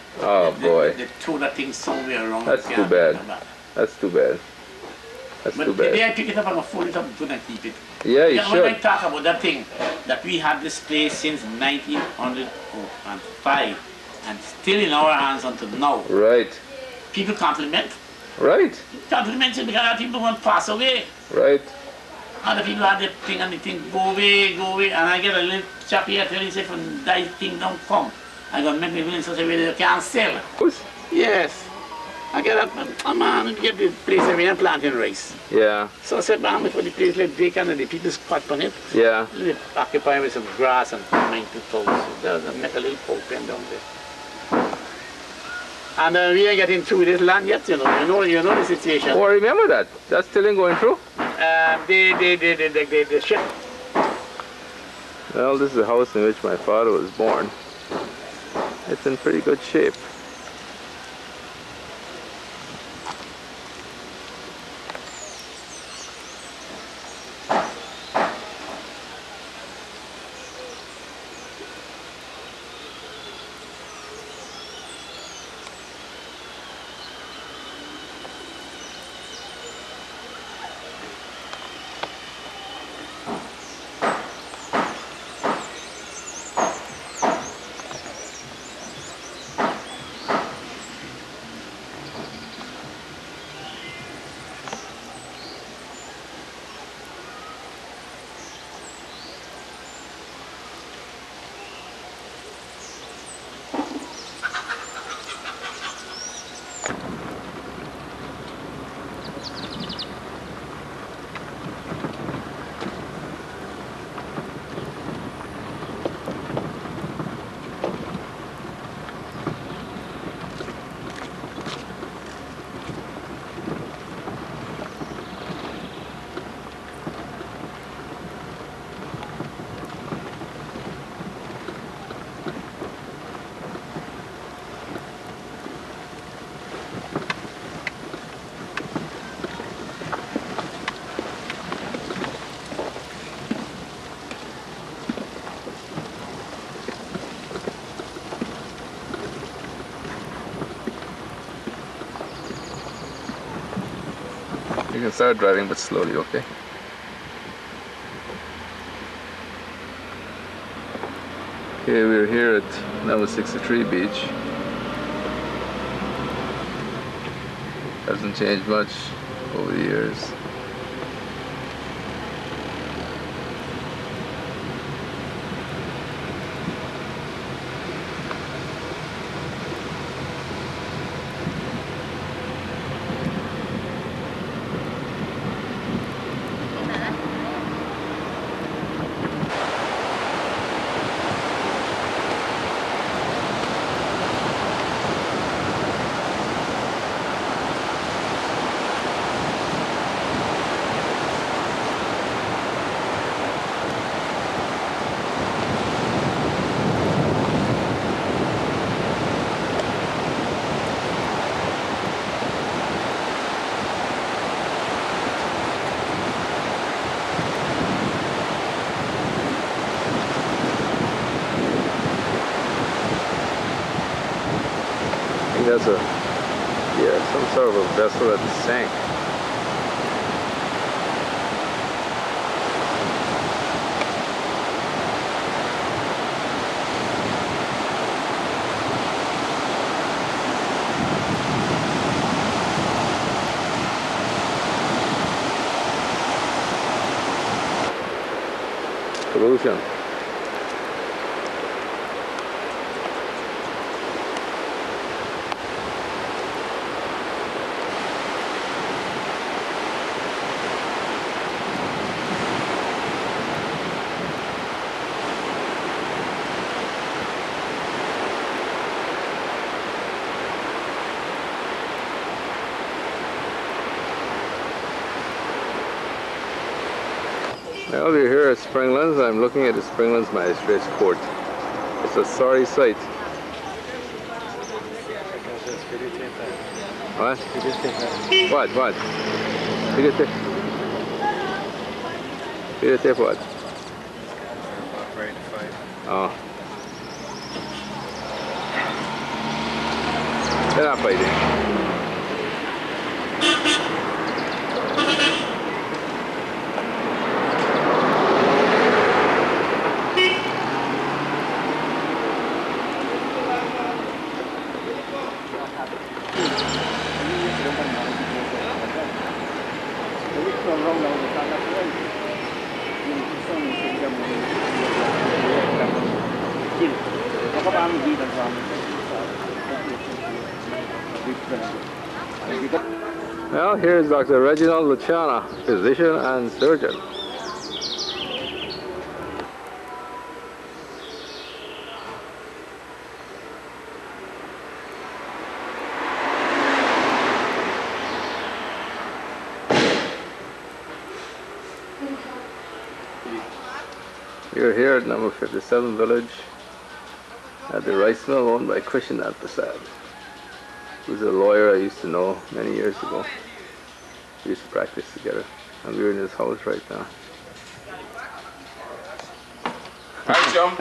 throw that thing somewhere around. That's too bad. That's too bad. That's but too bad. Maybe I pick it up and fold it up and put and keep it. Yeah, you should. When I talk about that thing, that we had this place since 1905, and still in our hands until now. Right. People compliment. Right. Compliment you because other people won't pass away. Right. Other people have the thing and the thing go away, and I get a little chap here telling you, say, from that thing don't come. I'm going to make me feel in such a way that you can't sell. Yes. I get a man and get the place every and planting rice. Yeah. So I said, man, before the place left vacant and the people squat on it. Yeah. They occupy with some grass and mine to toes. So they make a little pole pen down there. And we ain't getting through this land yet, you know the situation. Oh, I remember that. That's still ain't going through? The ship. Well, this is the house in which my father was born. It's in pretty good shape. You can start driving, but slowly, okay? Okay, we're here at number 63 beach. Hasn't changed much over the years. That's some sort of a vessel that sank. Pollution. Well, we're here at Springlands. I'm looking at the Springlands Magistrates Court. It's a sorry sight. What? What? Videotape? Videotape what? Oh. They're not fighting. Well, here's Dr. Reginald Latchana, physician and surgeon. We're here at number 57 Village at the rice mill owned by Krishnan Prasad, who's a lawyer I used to know many years ago. We used to practice together, and we're in his house right now. Hi, John.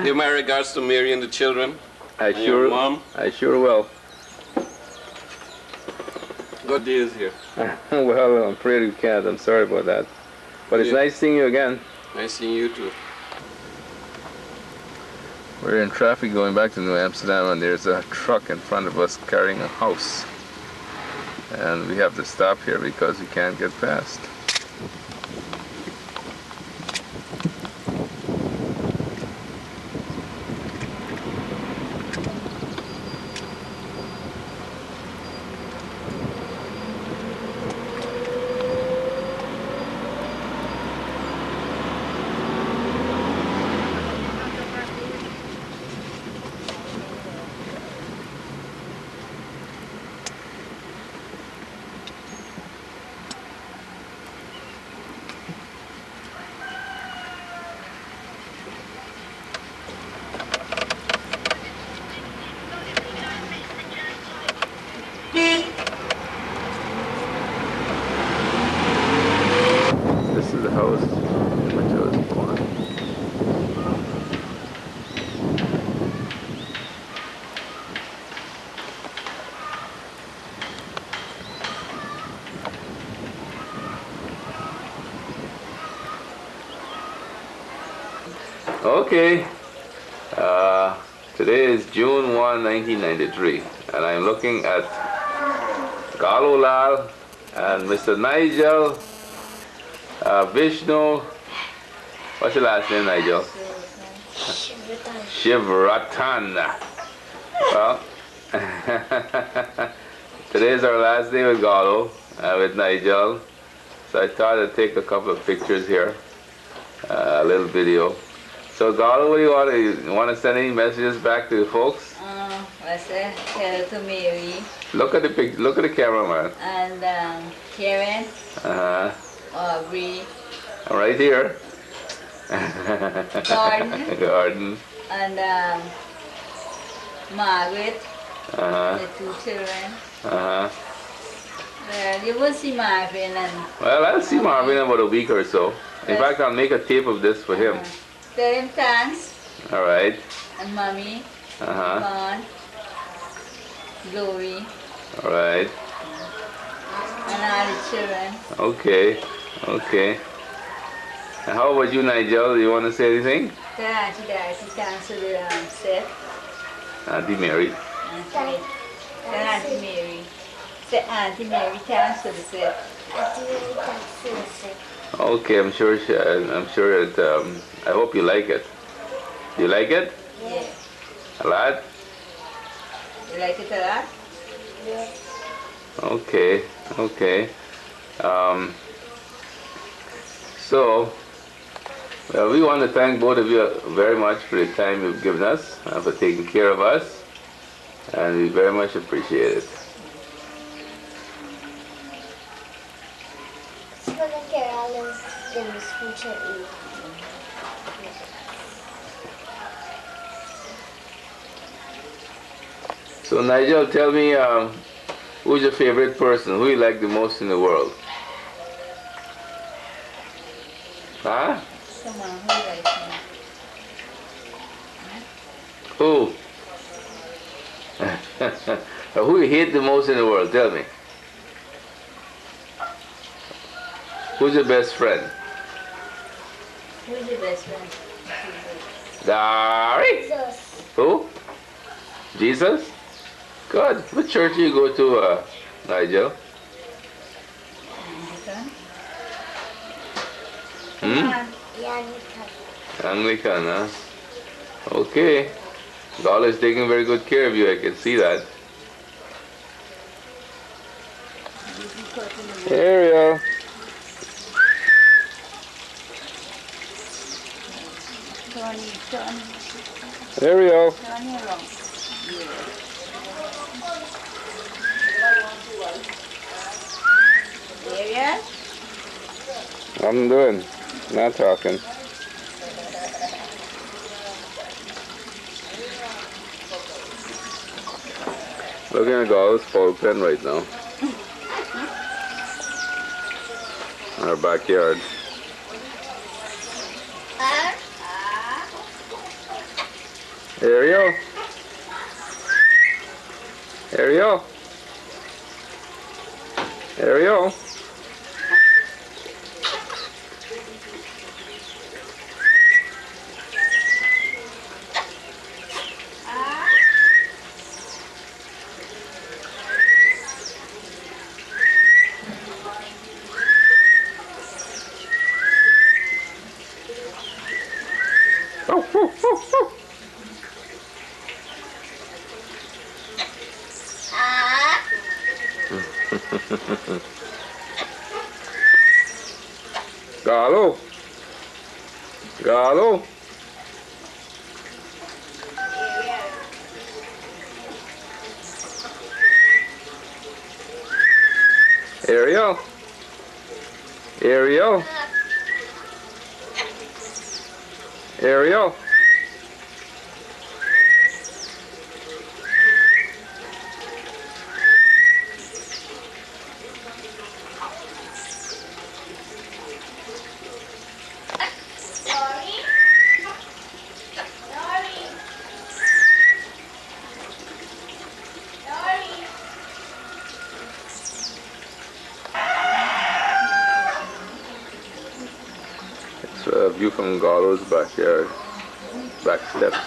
Give my regards to Mary and the children. Your mom. I sure will. Good day is here. Well, I'm afraid we can't. I'm sorry about that. But it's nice seeing you again. Nice seeing you too. We're in traffic going back to New Amsterdam, and there's a truck in front of us carrying a house. And we have to stop here because we can't get past. This is the house in which I was born. Okay, today is June 1, 1993, and I'm looking at Galulal and Mr. Nigel Vishnu. What's your last name, Nigel? Shivratan. Well, today is our last day with Galu, with Nigel, so I thought I'd take a couple of pictures here, a little video. So Galu, what do you want? You want to send any messages back to the folks? I say hello to Mary. Look at the picture. Look at the camera, man. And Karen. Aubrey. I'm right here. Gordon. Gordon. And Margaret. The two children. Well, you will see Marvin and... Well, I'll see Marvin in about a week or so. In fact, I'll make a tape of this for him. Tell him thanks. All right. And Mommy. Mom. Glory. All right. And all the children. Okay. Okay. And how about you, Nigel? Do you want to say anything? Tell Auntie Darcy thanks for the set. Auntie Mary. Tell Auntie Mary. Say Auntie Mary thanks for the set. Auntie Mary thanks for the set. Okay, I'm sure that, I hope you like it. You like it? Yeah. A lot? You like it a lot? Yeah. Okay, okay. So, well, we want to thank both of you very much for the time you've given us and for taking care of us, and we very much appreciate it. So Nigel, tell me, who's your favorite person? Who you like the most in the world? Huh? Someone who likes me. Who? Who you hate the most in the world? Tell me. Who's your best friend? Who's your best friend? Dari? Jesus. Who? Jesus? Good. What church do you go to, Nigel? Anglican, huh? Okay. God is taking very good care of you, I can see that. Ariel. Ariel. Ariel? I'm doing, not talking. Looking at God's foul pen right now. In our backyard. Ariel? Ariel? Ariel? Galo. Galo. Ariel. Ariel. Ariel. It's a view from Gallo's backyard, back steps.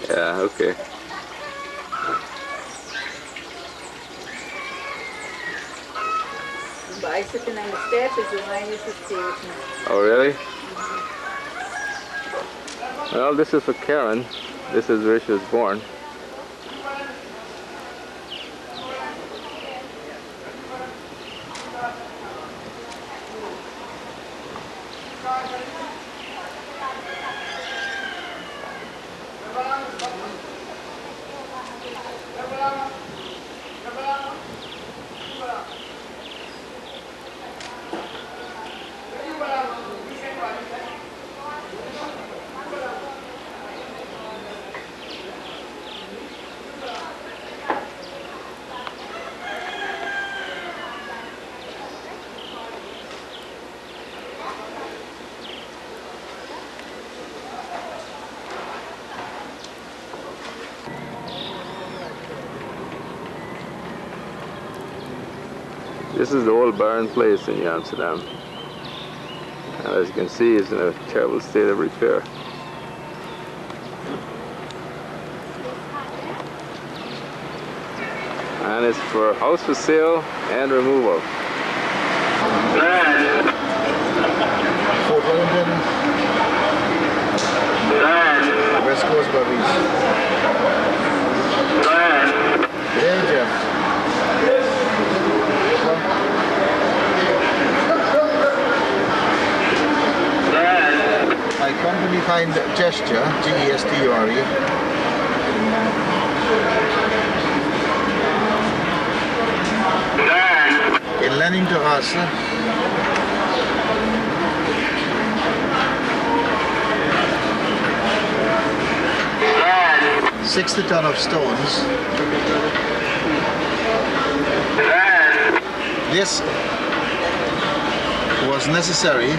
Yeah, okay. By sitting on the steps is the one I used to stay with me. Oh, really? Well, this is for Karen. This is where she was born. This is the old barn place in Amsterdam. And as you can see, it's in a terrible state of repair. And it's for house for sale and removal. Fort Wellington. West Coast Bubbies. Yeah, Jeff. I company find gesture, G-E-S-T-U-R-E. In Lenin Terrasse. $60 tons of stones. This was necessary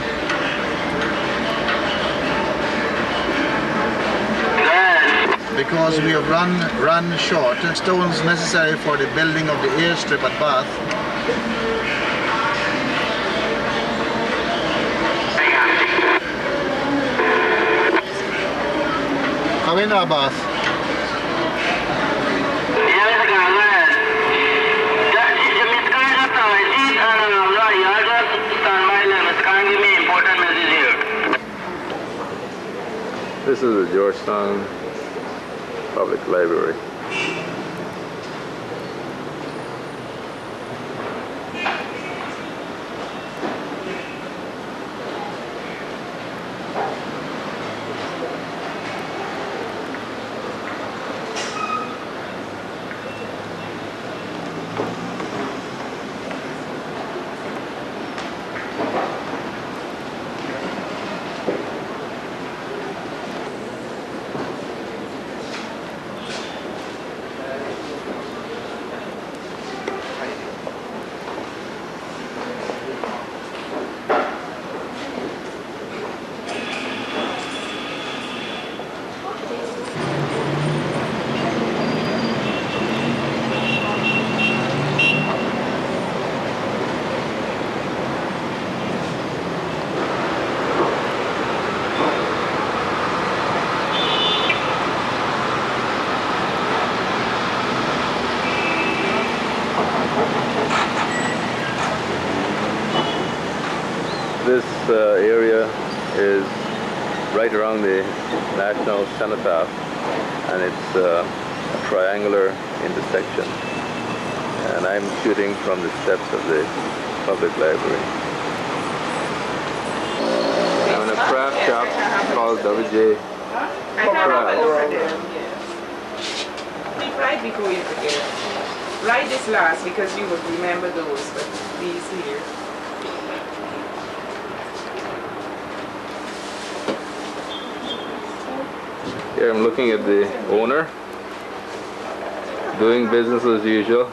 because we have run short stones necessary for the building of the airstrip at Bath. Come in now, Bath. This is the Georgetown Public Library. This area is right around the National Cenotaph, and it's a triangular intersection. And I'm shooting from the steps of the public library. I'm in a craft shop called WJ Craft. Keep right before you forget. Write this last because you will remember those, but these here. Here I'm looking at the owner, doing business as usual.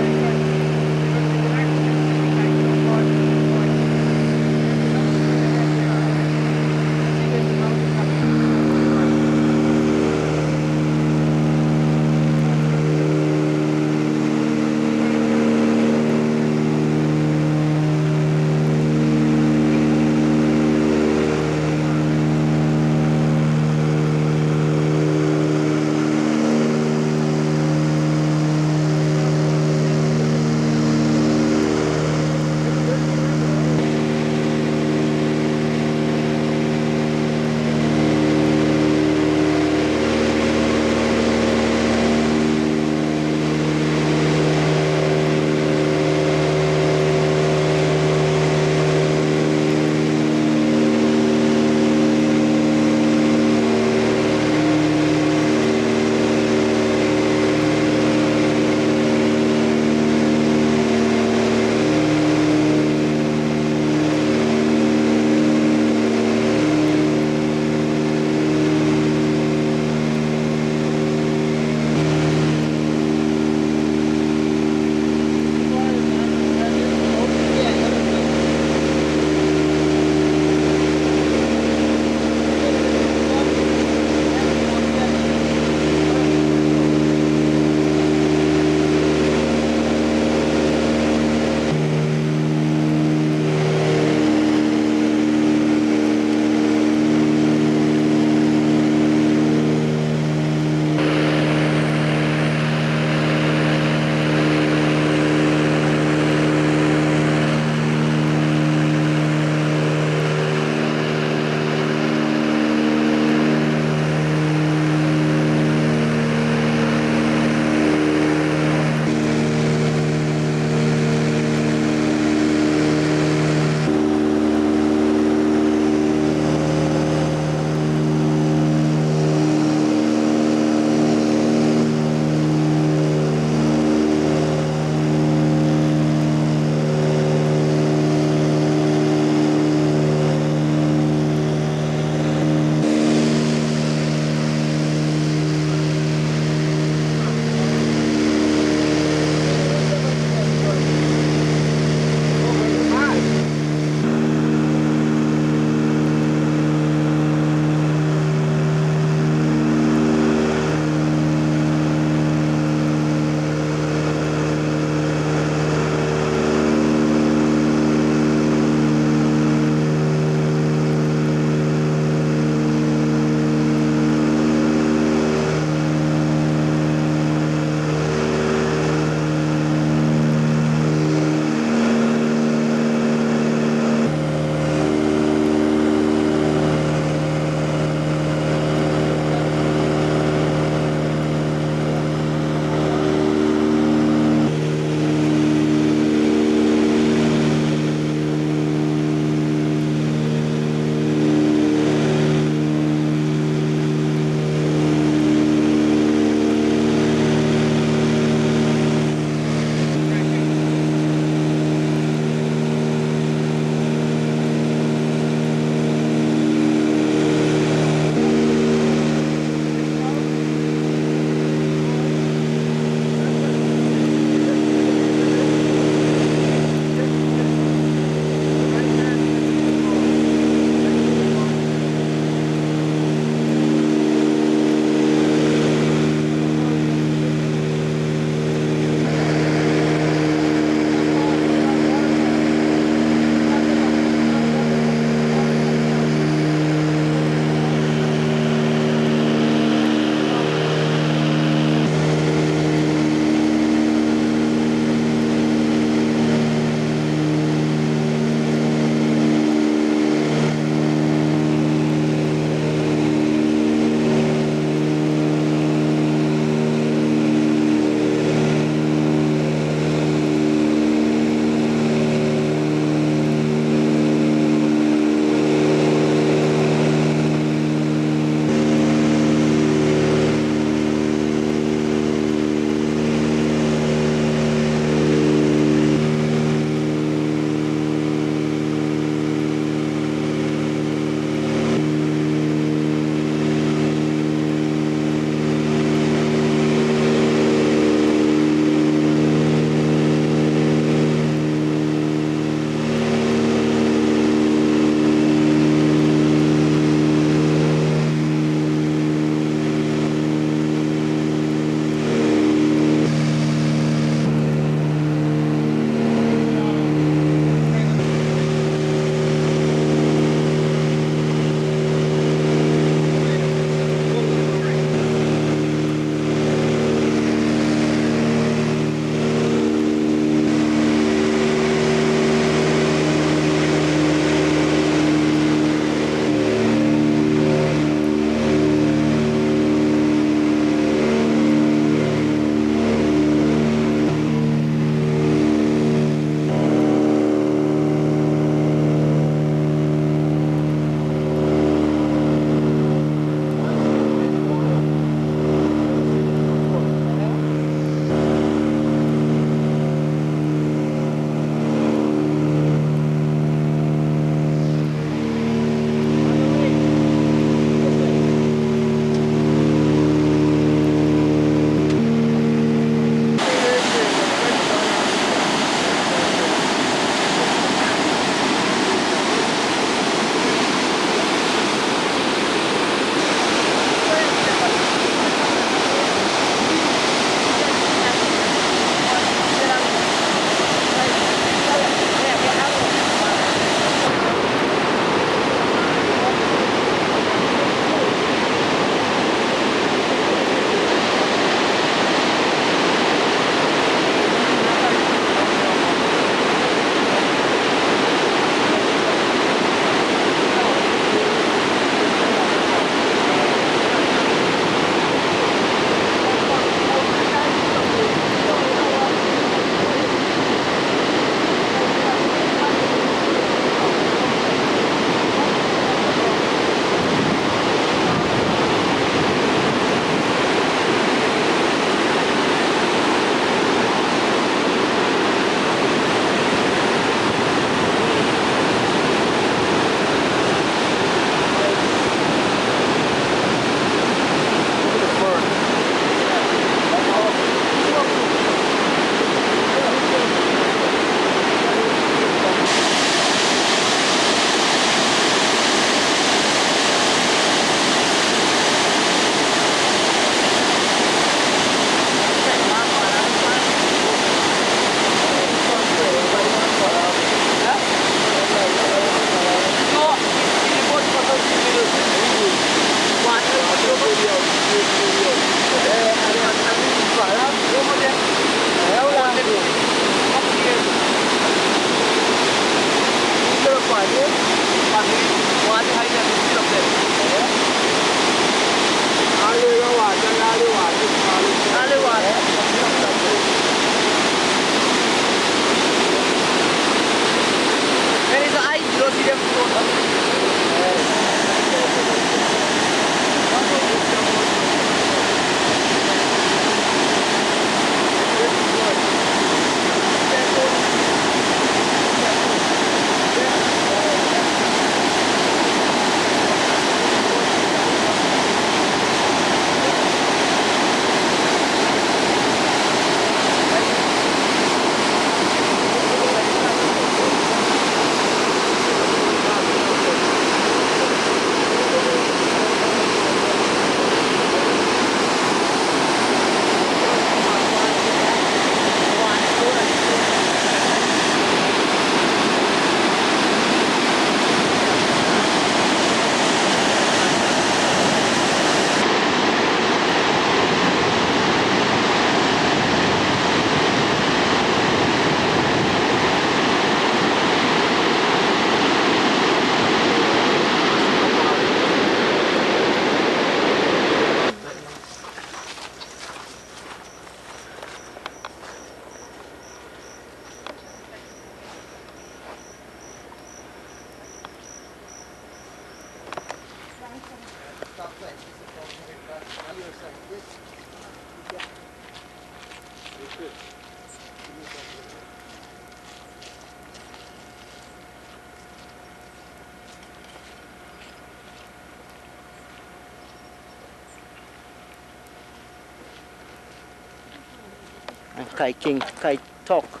and Kai Tok.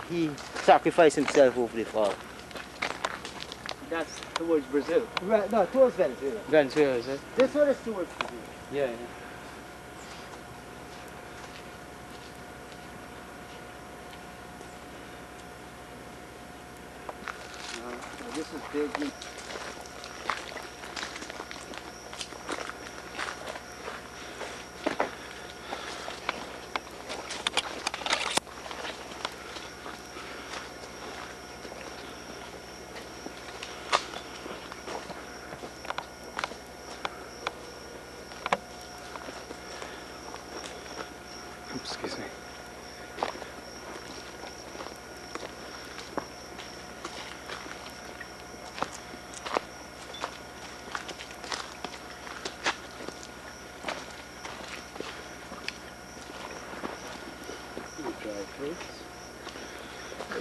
He sacrificed himself over the fall. That's towards Brazil. Right, no, towards Venezuela. Venezuela, is it? This one is towards Brazil. Yeah. This is big. Excuse me.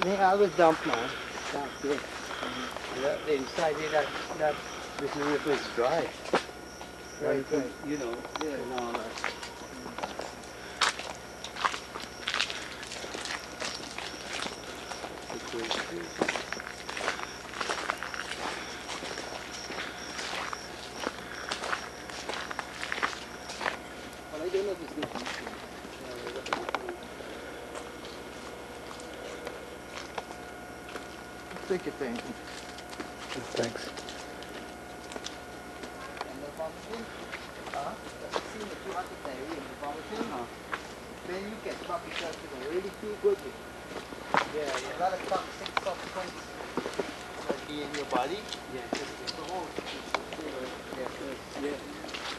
They always dump, man. Damp, yeah. The inside here, that this river is dry. Right. You know, yeah. And all that. Well, I don't know if it's good. Take your time. Thanks. Then you get back yourself to really feel good. Yeah, a lot of toxic substances that be in your body. Yeah, it's the whole. Yeah.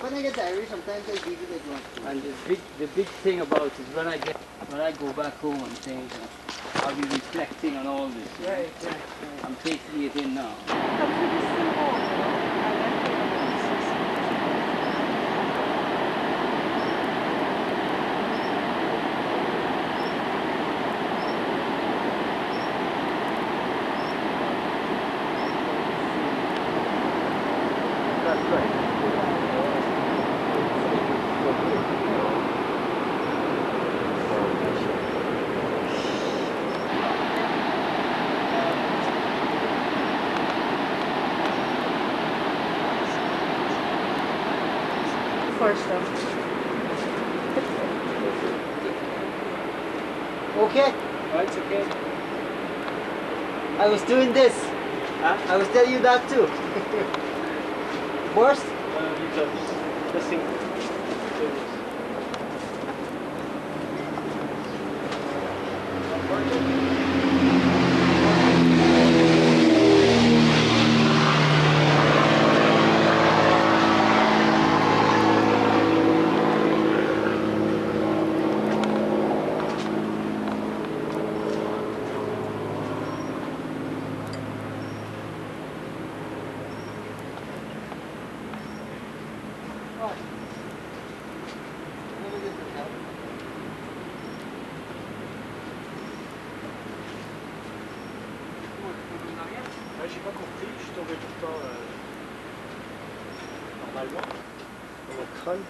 When I get diarrhea, sometimes I give it a drink. And the big thing about it is when I go back home and things, I'll be reflecting on all this. Right. I'm taking it in now. First off. Okay? Oh, it's okay. I was doing this. Huh? I was telling you that too. Worst? This thing. J'ai pas compris, je suis tombé tout le temps normalement dans mon crâne.